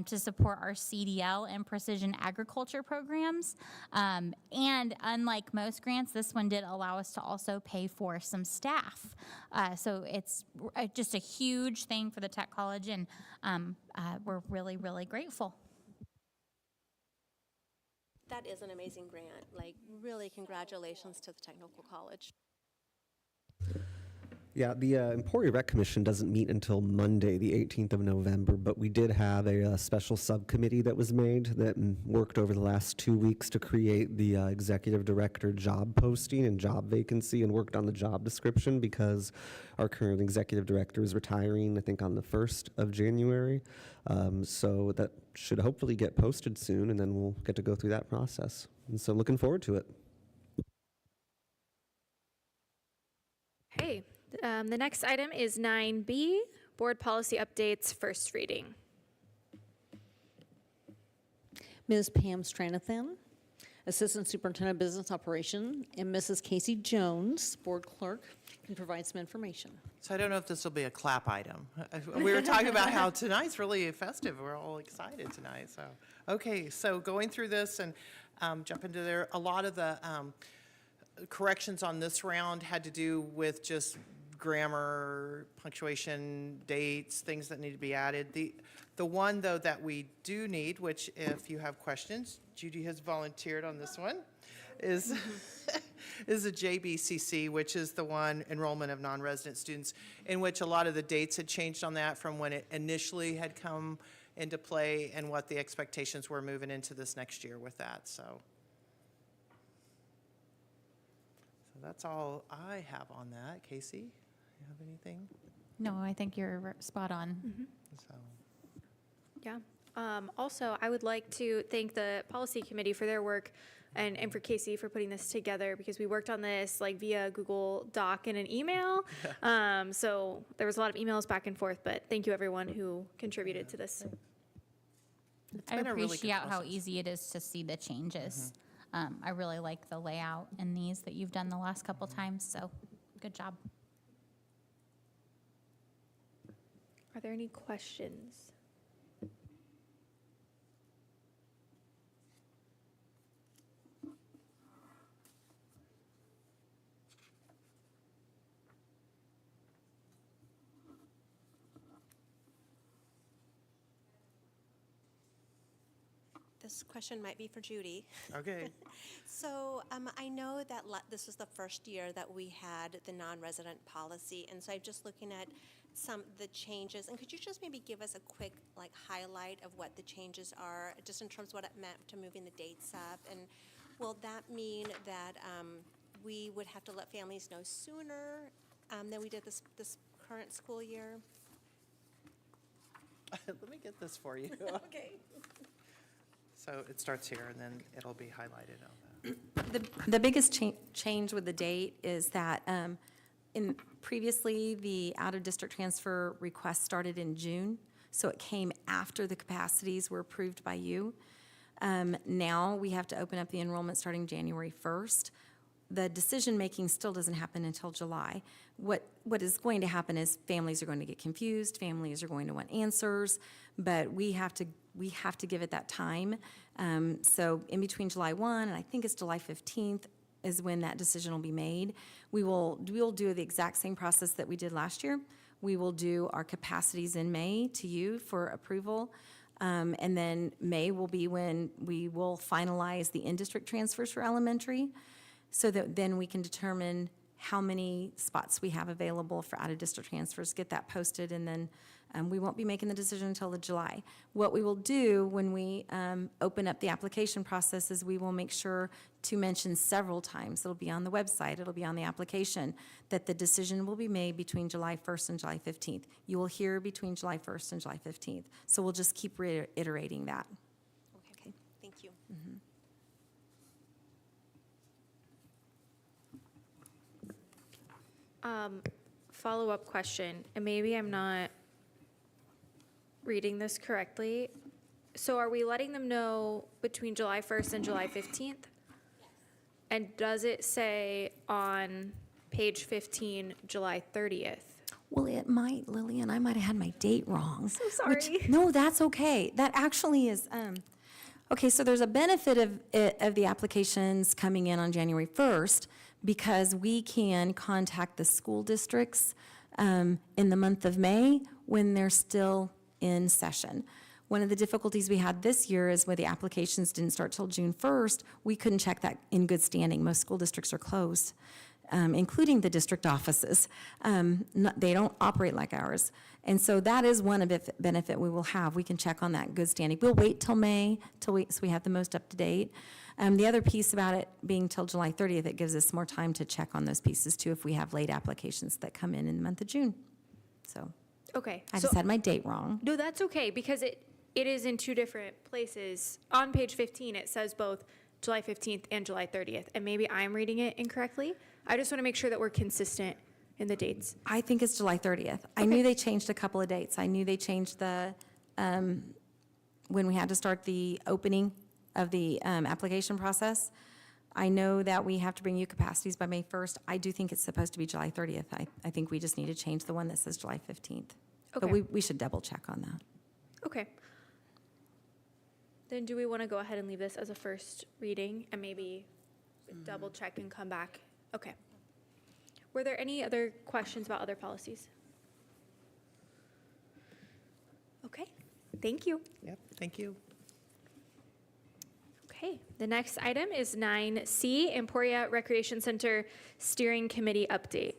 to support our CDL and precision agriculture programs. And unlike most grants, this one did allow us to also pay for some staff. So it's just a huge thing for the Tech College, and we're really, really grateful. That is an amazing grant. Like, really congratulations to the Technical College. Yeah, the Emporia Rec Commission doesn't meet until Monday, the 18th of November, but we did have a special subcommittee that was made that worked over the last 2 weeks to create the executive director job posting and job vacancy, and worked on the job description because our current executive director is retiring, I think, on the 1st of January. So that should hopefully get posted soon, and then we'll get to go through that process. And so looking forward to it. Hey. The next item is 9B, board policy updates, first reading. Ms. Pam Stranathan, Assistant Superintendent of Business Operation, and Mrs. Casey Jones, Board Clerk, can provide some information. So I don't know if this will be a clap item. We were talking about how tonight's really festive. We're all excited tonight. So, okay, so going through this and jump into there, a lot of the corrections on this round had to do with just grammar, punctuation, dates, things that need to be added. The one, though, that we do need, which if you have questions, Judy has volunteered on this one, is the JBCC, which is the one, enrollment of non-resident students, in which a lot of the dates had changed on that from when it initially had come into play and what the expectations were moving into this next year with that. So that's all I have on that. Casey, you have anything? No, I think you're spot on. So. Yeah. Also, I would like to thank the policy committee for their work and for Casey for putting this together, because we worked on this like via Google Doc and an email. So there was a lot of emails back and forth, but thank you everyone who contributed to this. I been a really good appreciate how process. easy it is to see the changes. I really like the layout in these that you've done the last couple times, so Good job. Are there any questions? This question might be for Judy. Okay. So I know that this was the first year that we had the non-resident policy, and so I'm just looking at some of the changes. And could you just maybe give us a quick highlight of what the changes are, just in terms of what it meant to moving the dates up? And will that mean that we would have to let families know sooner than we did this current school year? Let me get this for you. Okay. So it starts here, and then it'll be highlighted on that. The biggest change with the date is that previously, the out-of-district transfer request started in June, so it came after the capacities were approved by you. Now, we have to open up the enrollment starting January 1st. The decision-making still doesn't happen until July. What is going to happen is families are going to get confused, families are going to want answers, but we have to give it that time. So in between July 1 and I think it's July 15th is when that decision will be made. We'll do the exact same process that we did last year. We will do our capacities in May to you for approval. And then May will be when we will finalize the in-district transfers for elementary, so that then we can determine how many spots we have available for out-of-district transfers, get that posted, and then we won't be making the decision until July. What we will do when we open up the application process is we will make sure to mention several times, it'll be on the website, it'll be on the application, that the decision will be made between July 1st and July 15th. You will hear between July 1st and July 15th. So we'll just keep reiterating that. Okay, thank you. Follow-up question, and maybe I'm not reading this correctly. So are we letting them know between July 1st and July 15th? Yes. And does it say on page 15, July 30th? Well, it might, Lillian, I might have had my date wrong. So sorry. No, that's okay. That actually is, okay, so there's a benefit of the applications coming in on January 1st, because we can contact the school districts in the month of May when they're still in session. One of the difficulties we had this year is where the applications didn't start till June 1st, we couldn't check that in good standing. Most school districts are closed, including the district offices. They don't operate like ours. And so that is one of the benefit we will have. We can check on that good standing. We'll wait till May, so we have the most up to date. The other piece about it being till July 30th, it gives us more time to check on those pieces too if we have late applications that come in the month of June. So Okay. I just had my date wrong. No, that's okay, because it is in two different places. On page 15, it says both July 15th and July 30th, and maybe I'm reading it incorrectly. I just want to make sure that we're consistent in the dates. I think it's July 30th. I knew they changed a couple of dates. I knew they changed the, when we had to start the opening of the application process. I know that we have to bring you capacities by May 1st. I do think it's supposed to be July 30th. I think we just need to change the one that says July 15th. But Okay. we should double check on that. Okay. Then do we want to go ahead and leave this as a first reading and maybe double check and come back? Okay. Were there any other questions about other policies? Okay, thank you. Yep, thank you. Okay, the next item is 9C, Emporia Recreation Center Steering Committee update.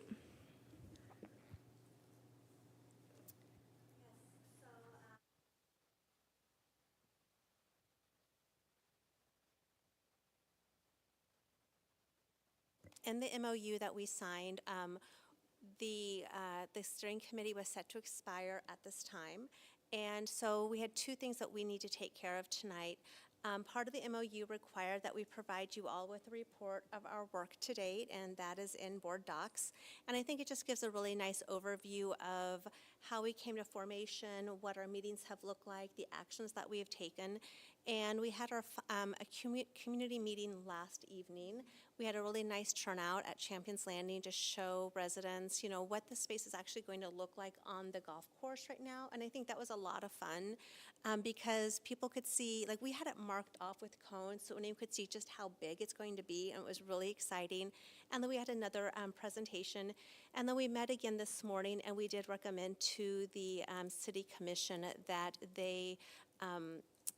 In the MOU that we signed, the steering committee was set to expire at this time. And so we had two things that we need to take care of tonight. Part of the MOU required that we provide you all with a report of our work to date, and that is in board docs. And I think it just gives a really nice overview of how we came to formation, what our meetings have looked like, the actions that we have taken. And we had a community meeting last evening. We had a really nice turnout at Champions Landing to show residents, what the space is actually going to look like on the golf course right now. And I think that was a lot of fun because people could see, like we had it marked off with cones so anyone could see just how big it's going to be, and it was really exciting. And then we had another presentation. And then we met again this morning, and we did recommend to the City Commission that they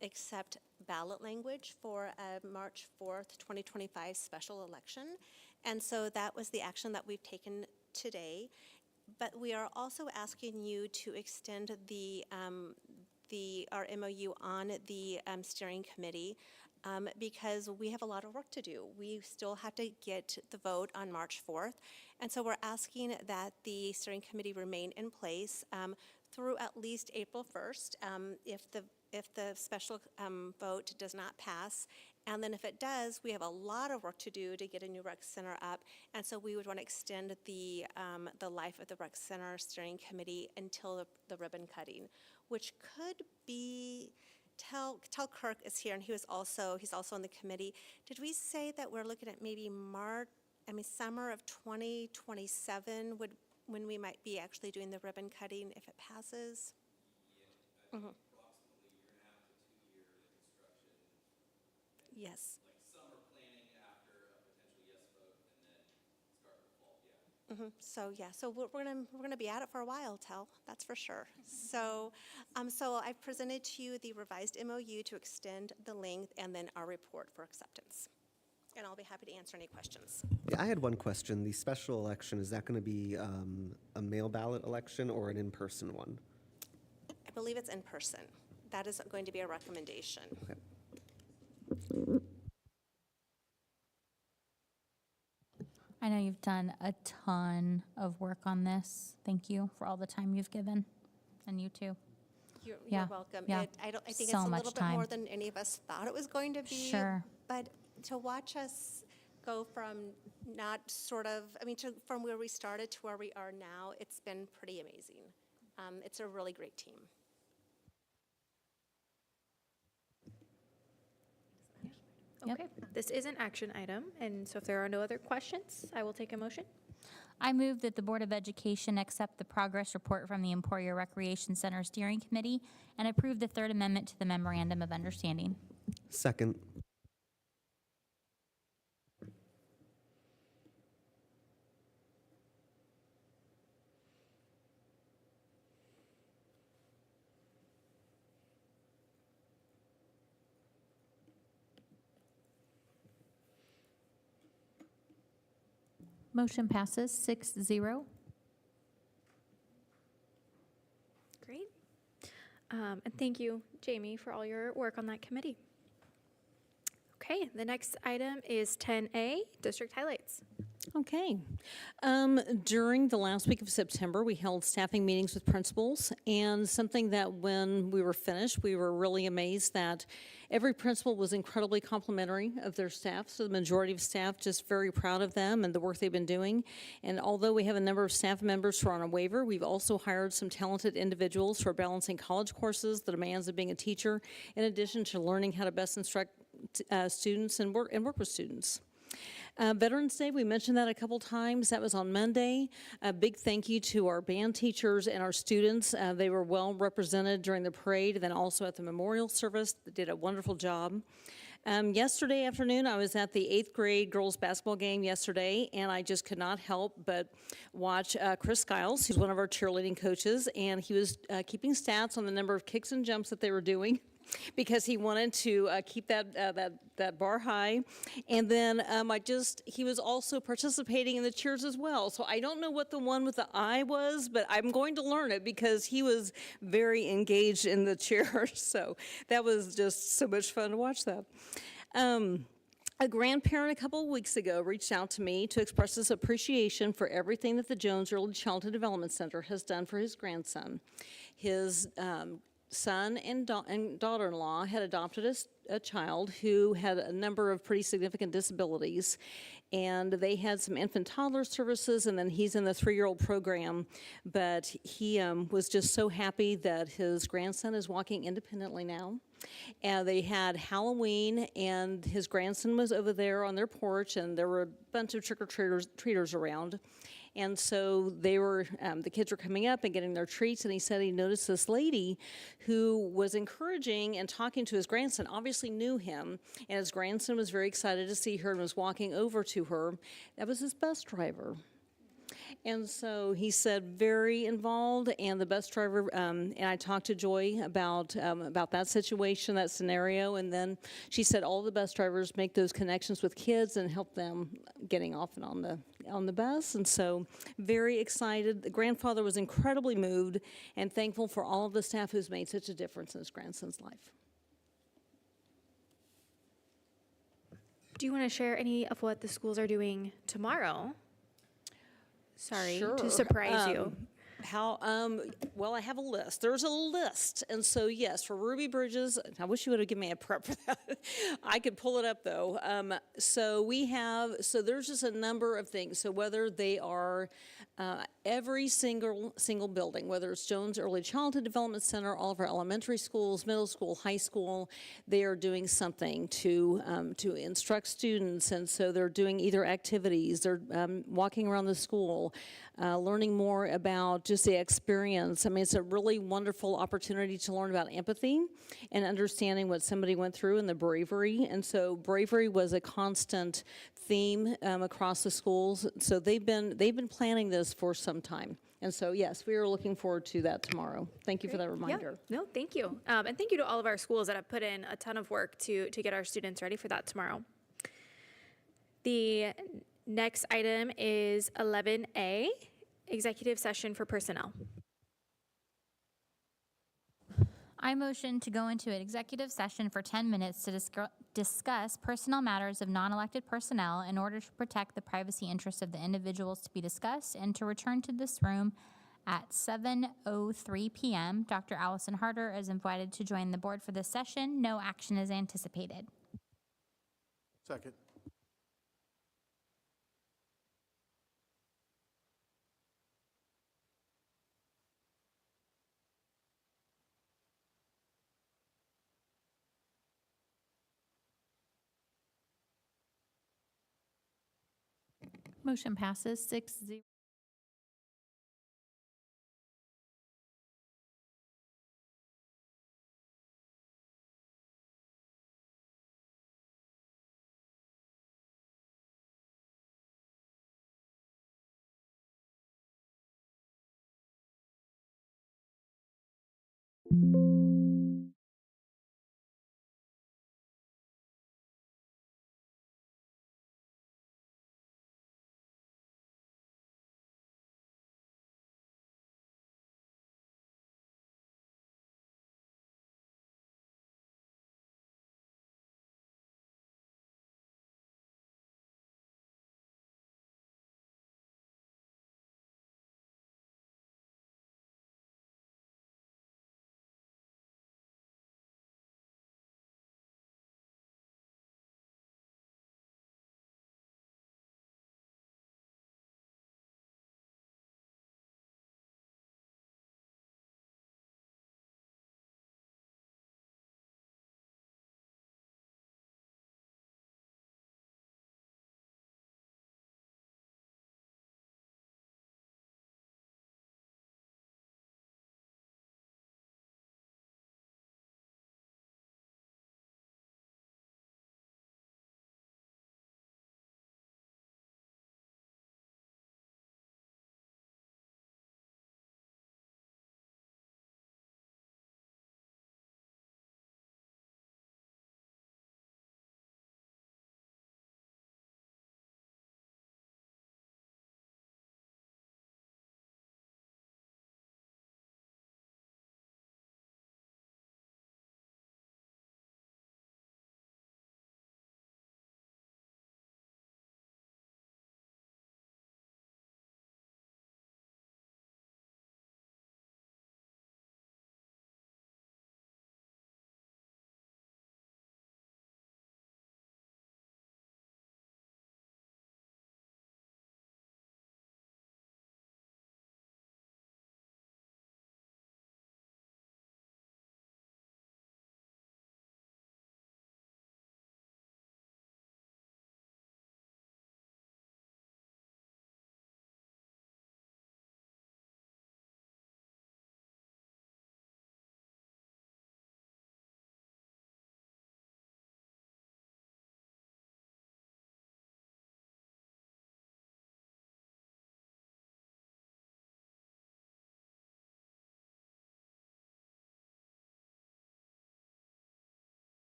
accept ballot language for a March 4th, 2025 special election. And so that was the action that we've taken today. But we are also asking you to extend our MOU on the steering committee because we have a lot of work to do. We still have to get the vote on March 4th. And so we're asking that the steering committee remain in place through at least April 1st if the special vote does not pass. And then if it does, we have a lot of work to do to get a new rec center up. And so we would want to extend the life of the rec center steering committee until the ribbon cutting, which could be, tell Kirk is here, and he's also on the committee. Did we say that we're looking at maybe summer of 2027 when we might be actually doing the ribbon cutting if it passes? Mm-hmm. Yes. Like summer planning after a potential yes vote and then start in the fall, yeah. So we're gonna be at it for a while, that's for sure. So I've presented to you the revised MOU to extend the length and then our report for acceptance. And I'll be happy to answer any questions. Yeah, I had one question. The special election, is that going to be a mail ballot election or an in-person one? I believe it's in person. That is going to be a recommendation. Okay. I know you've done a ton of work on this. Thank you for all the time you've given, and you too. You're Yeah, welcome. yeah. I think So it's a much little bit time. more than any of us thought it was going to be. Sure. But to watch us go from from where we started to where we are now, it's been pretty amazing. It's a really great team. Yep. Okay, this is an action item, and so if there are no other questions, I will take a motion. I move that the Board of Education accept the progress report from the Emporia Recreation Center Steering Committee and approve the third amendment to the Memorandum of Understanding. Second. Motion passes 6-0. Great. And thank you, Jamie, for all your work on that committee. Okay, the next item is 10A, district highlights. Okay. During the last week of September, we held staffing meetings with principals, and something that when we were finished, we were really amazed that every principal was incredibly complimentary of their staff. So the majority of staff just very proud of them and the work they've been doing. And although we have a number of staff members who are on a waiver, we've also hired some talented individuals who are balancing college courses, the demands of being a teacher, in addition to learning how to best instruct students and work with students. Veterans Day, we mentioned that a couple times. That was on Monday. A big thank you to our band teachers and our students. They were well represented during the parade and then also at the memorial service. They did a wonderful job. Yesterday afternoon, I was at the 8th grade girls basketball game yesterday, and I just could not help but watch Chris Skiles, who's one of our cheerleading coaches, and he was keeping stats on the number of kicks and jumps that they were doing, because he wanted to keep that bar high. And then he was also participating in the cheers as well. So I don't know what the one with the eye was, but I'm going to learn it because he was very engaged in the cheers. So that was just so much fun to watch that. A grandparent a couple of weeks ago reached out to me to express his appreciation for everything that the Jones Early Childhood Development Center has done for his grandson. His son and daughter-in-law had adopted a child who had a number of pretty significant disabilities, and they had some infant toddler services, and then he's in the 3-year-old program, but he was just so happy that his grandson is walking independently now. And they had Halloween, and his grandson was over there on their porch, and there were a bunch of trick-or-treaters around. And so they were, the kids were coming up and getting their treats, and he said he noticed this lady who was encouraging and talking to his grandson, obviously knew him, and his grandson was very excited to see her and was walking over to her. That was his bus driver. And so he said very involved, and the bus driver, and I talked to Joy about that situation, that scenario, and then she said all the bus drivers make those connections with kids and help them getting off and on the bus. And so very excited. The grandfather was incredibly moved and thankful for all of the staff who's made such a difference in his grandson's life. Do you want to share any of what the schools are doing tomorrow? Sorry to surprise you. Well, I have a list. There's a list. And so, yes, for Ruby Bridges, I wish you would have given me a prep for that. I could pull it up, though. So there's just a number of things. So whether they are every single building, whether it's Jones Early Childhood Development Center, all of our elementary schools, middle school, high school, they are doing something to instruct students. And so they're doing either activities, they're walking around the school, learning more about just the experience. I mean, it's a really wonderful opportunity to learn about empathy and understanding what somebody went through and the bravery. And so bravery was a constant theme across the schools. So they've been planning this for some time. And so, yes, we are looking forward to that tomorrow. Thank you for that reminder. Yeah. No, thank you. And thank you to all of our schools that have put in a ton of work to get our students ready for that tomorrow. The next item is 11A, executive session for personnel. I motion to go into an executive session for 10 minutes to discuss personnel matters of non-elected personnel in order to protect the privacy interests of the individuals to be discussed, and to return to this room at 7:03 p.m. Dr. Allison Harder is invited to join the board for this session. No action is anticipated. Second. Motion passes 6-0.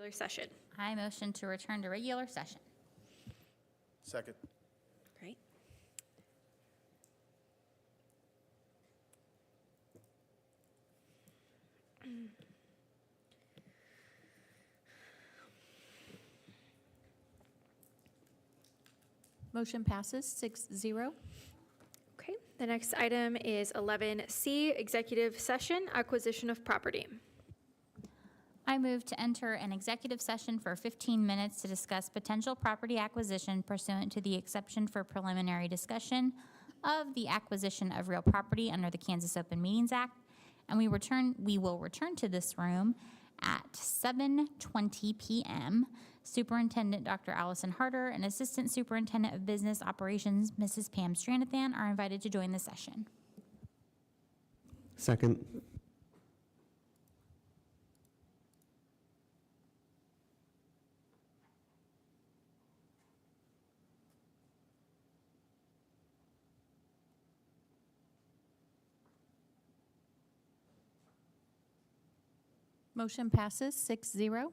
Regular session. I motion to return to regular session. Second. Great. Motion passes 6-0. Okay, the next item is 11C, executive session, acquisition of property. I move to enter an executive session for 15 minutes to discuss potential property acquisition pursuant to the exception for preliminary discussion of the acquisition of real property under the Kansas Open Meetings Act. And we will return to this room at 7:20 p.m. Superintendent Dr. Allison Harder and Assistant Superintendent of Business Operations, Mrs. Pam Stranathan, are invited to join the session. Second. Motion passes 6-0.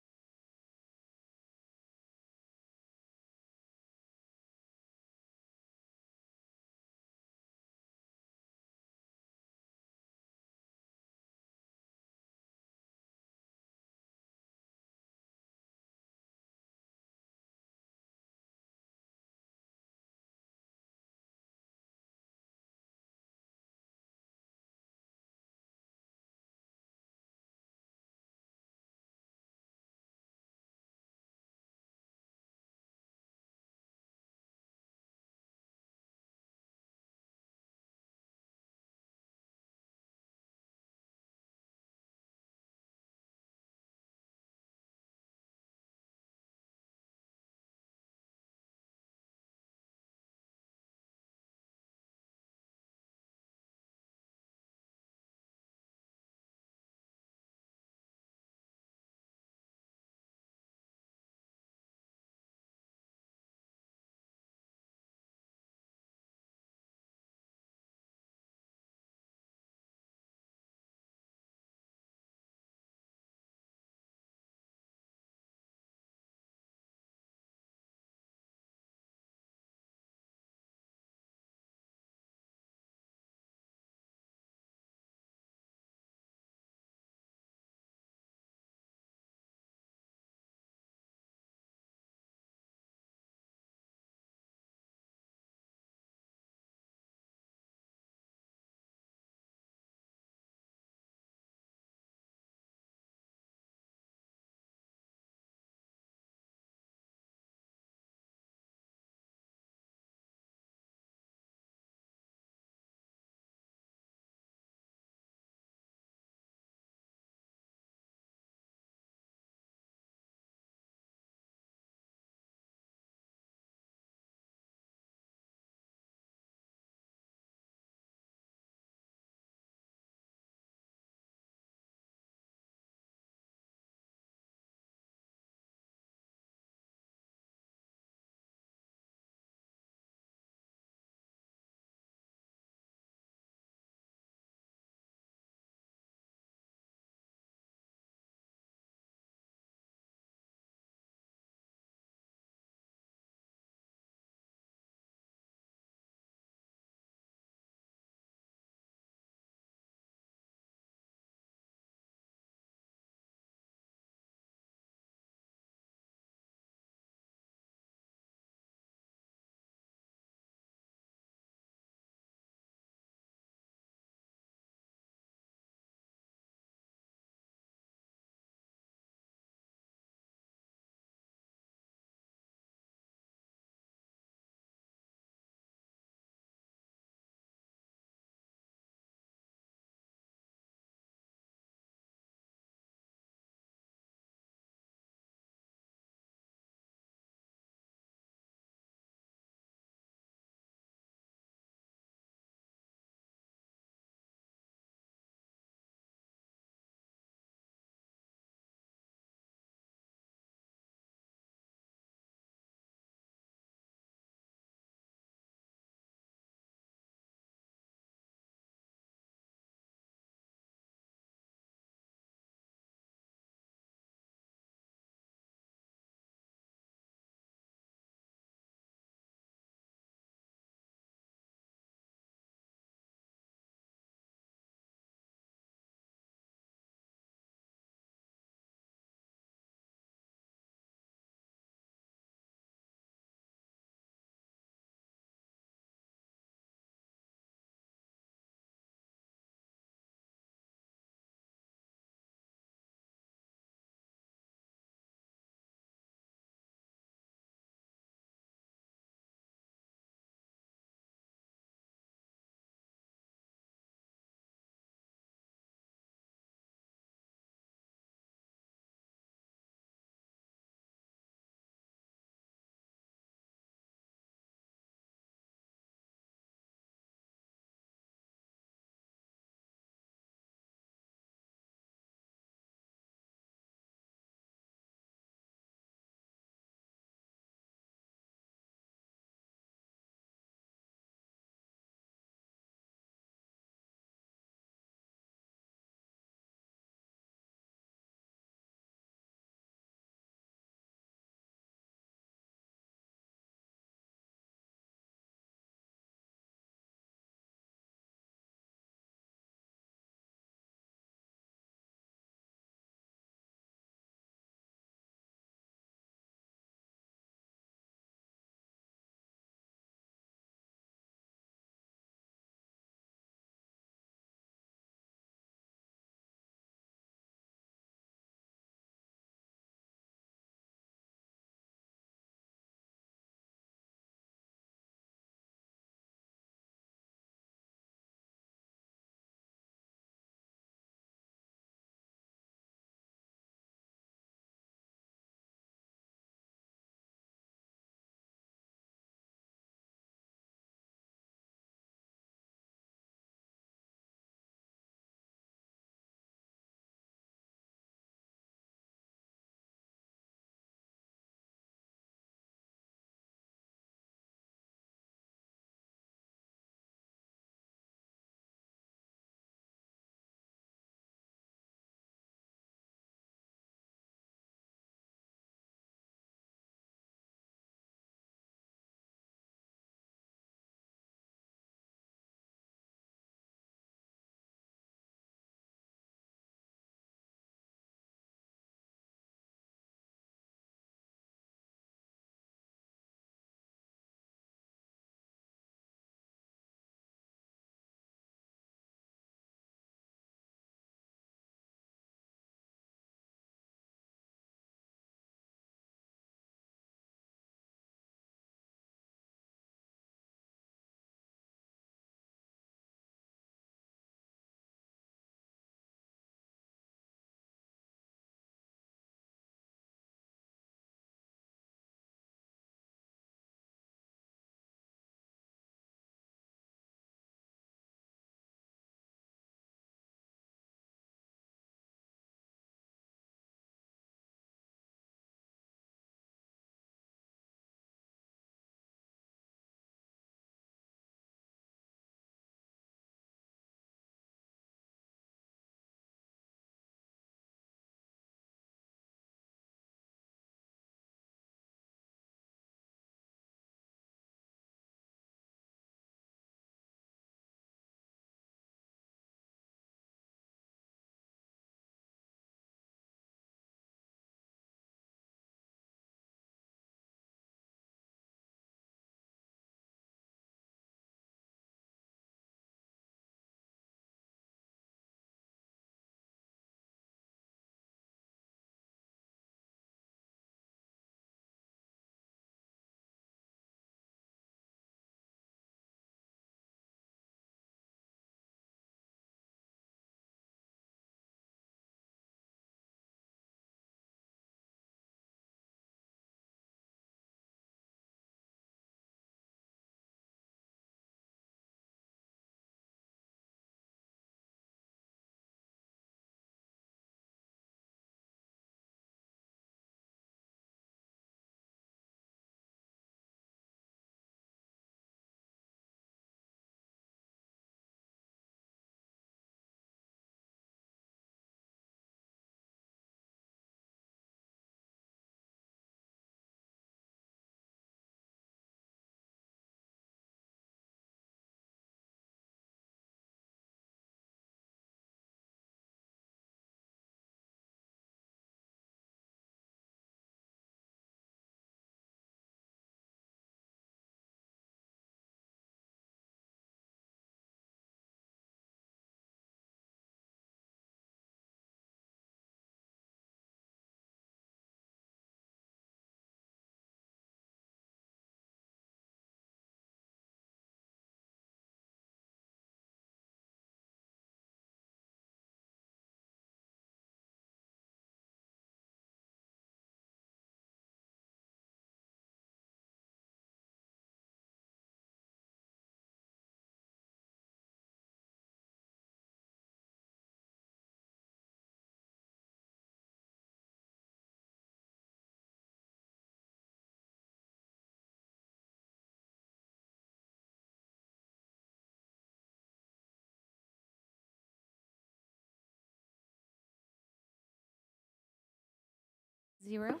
0.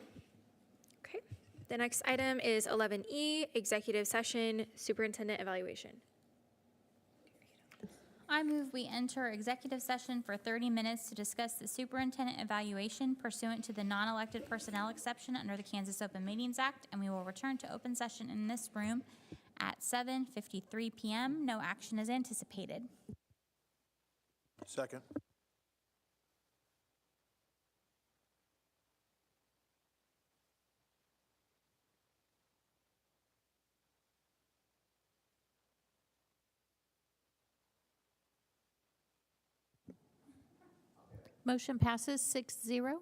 Okay. The next item is 11E, executive session, superintendent evaluation. I move we enter executive session for 30 minutes to discuss the superintendent evaluation pursuant to the non-elected personnel exception under the Kansas Open Meetings Act, and we will return to open session in this room at 7:53 PM. No action is anticipated. Second. Motion passes 6-0.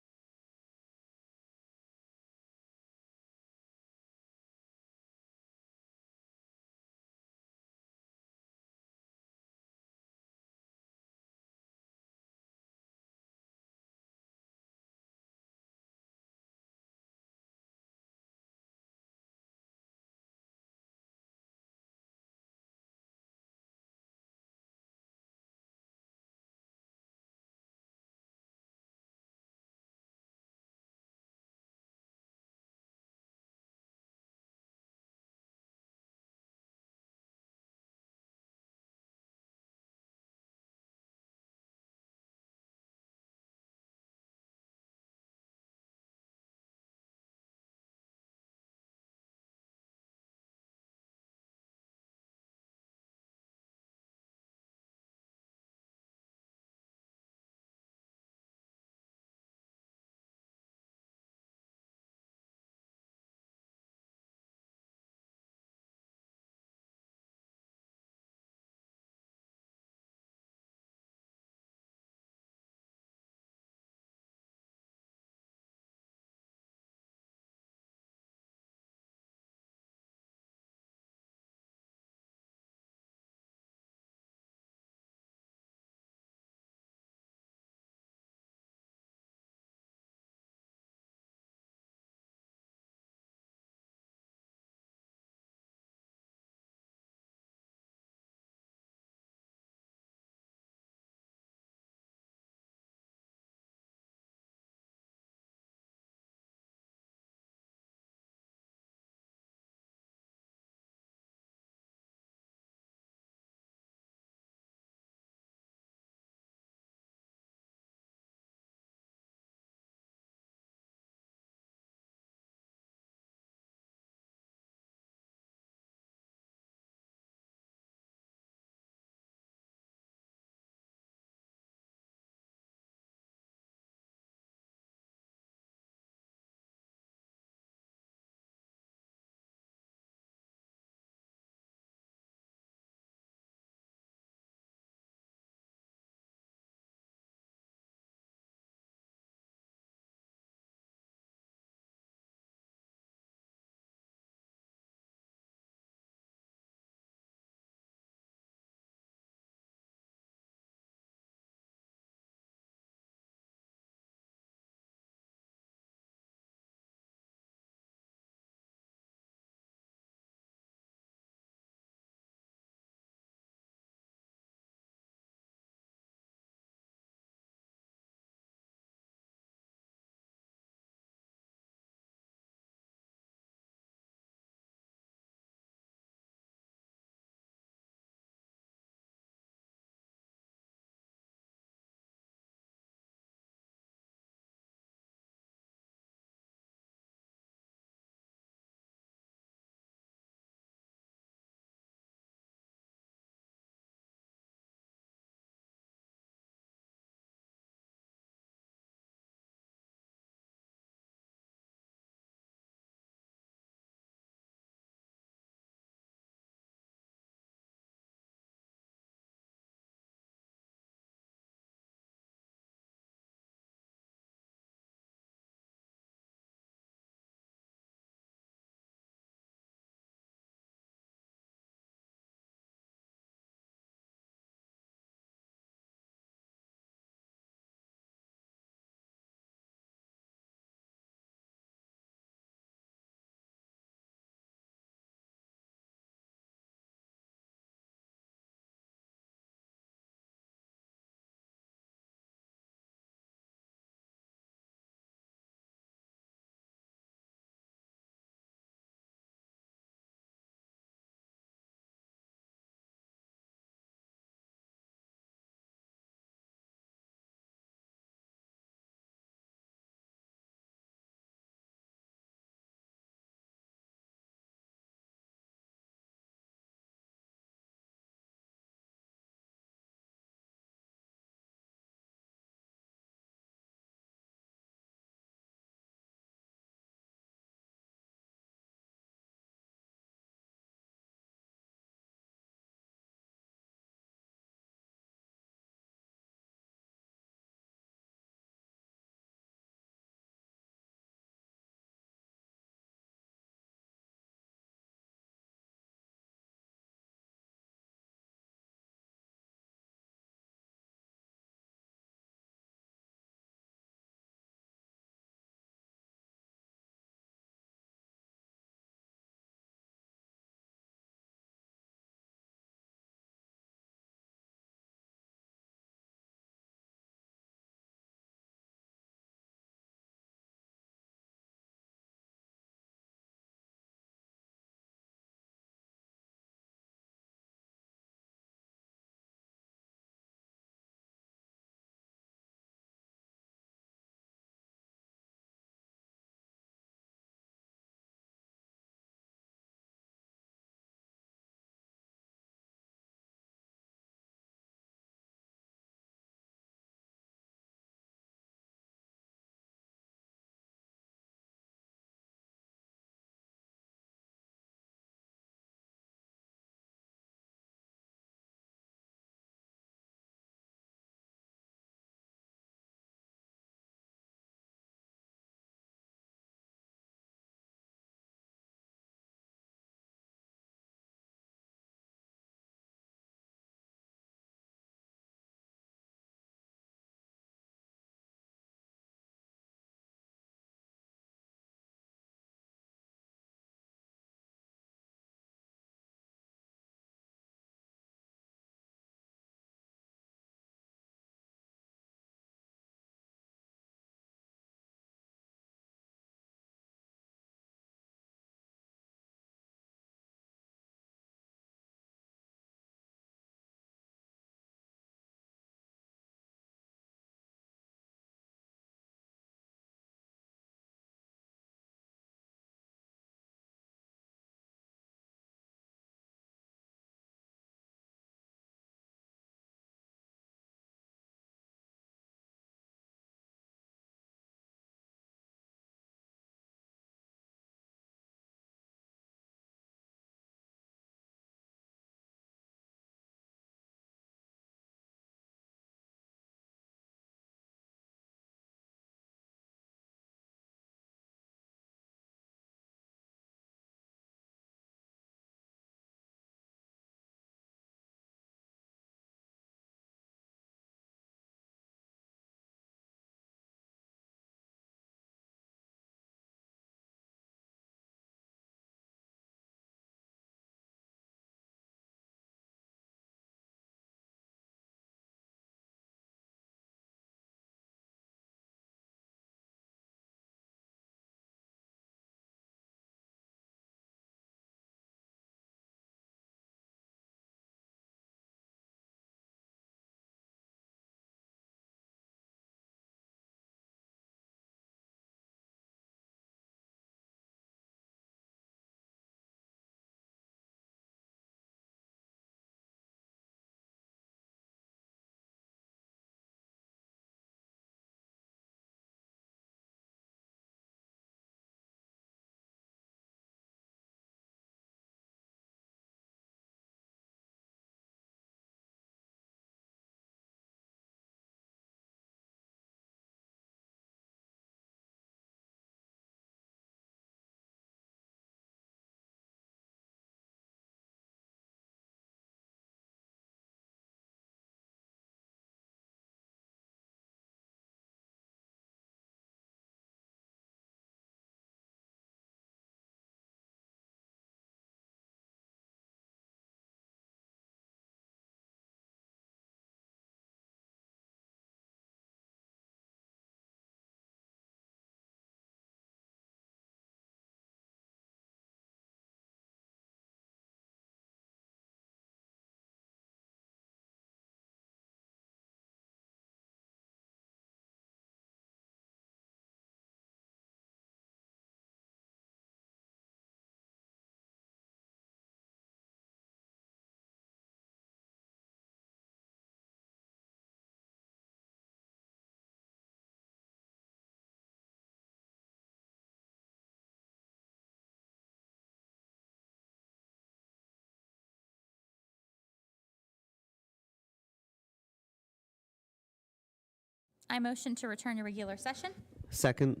I motion to return to regular session. Second.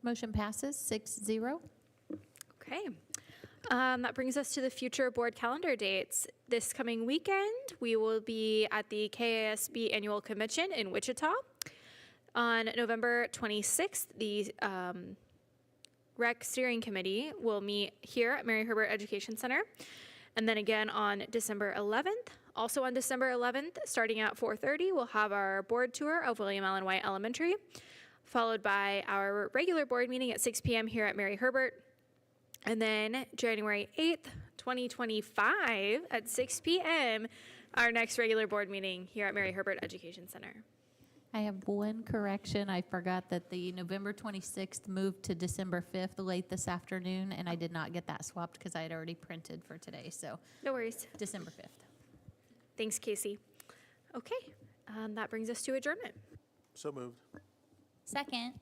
Motion passes 6-0. Okay. That brings us to the future board calendar dates. This coming weekend, we will be at the KASB Annual Convention in Wichita. On November 26th, the Rec Steering Committee will meet here at Mary Herbert Education Center. And then again on December 11th. Also on December 11th, starting at 4:30, we'll have our board tour of William Allen White Elementary, followed by our regular board meeting at 6 p.m. here at Mary Herbert. And then January 8th, 2025 at 6 p.m., our next regular board meeting here at Mary Herbert Education Center. I have one correction. I forgot that the November 26th moved to December 5th late this afternoon, and I did not get that swapped because I had already printed for today. So No worries. December 5th. Thanks, Casey. Okay, that brings us to adjournment. So moved. Second.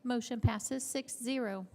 Motion passes 6-0.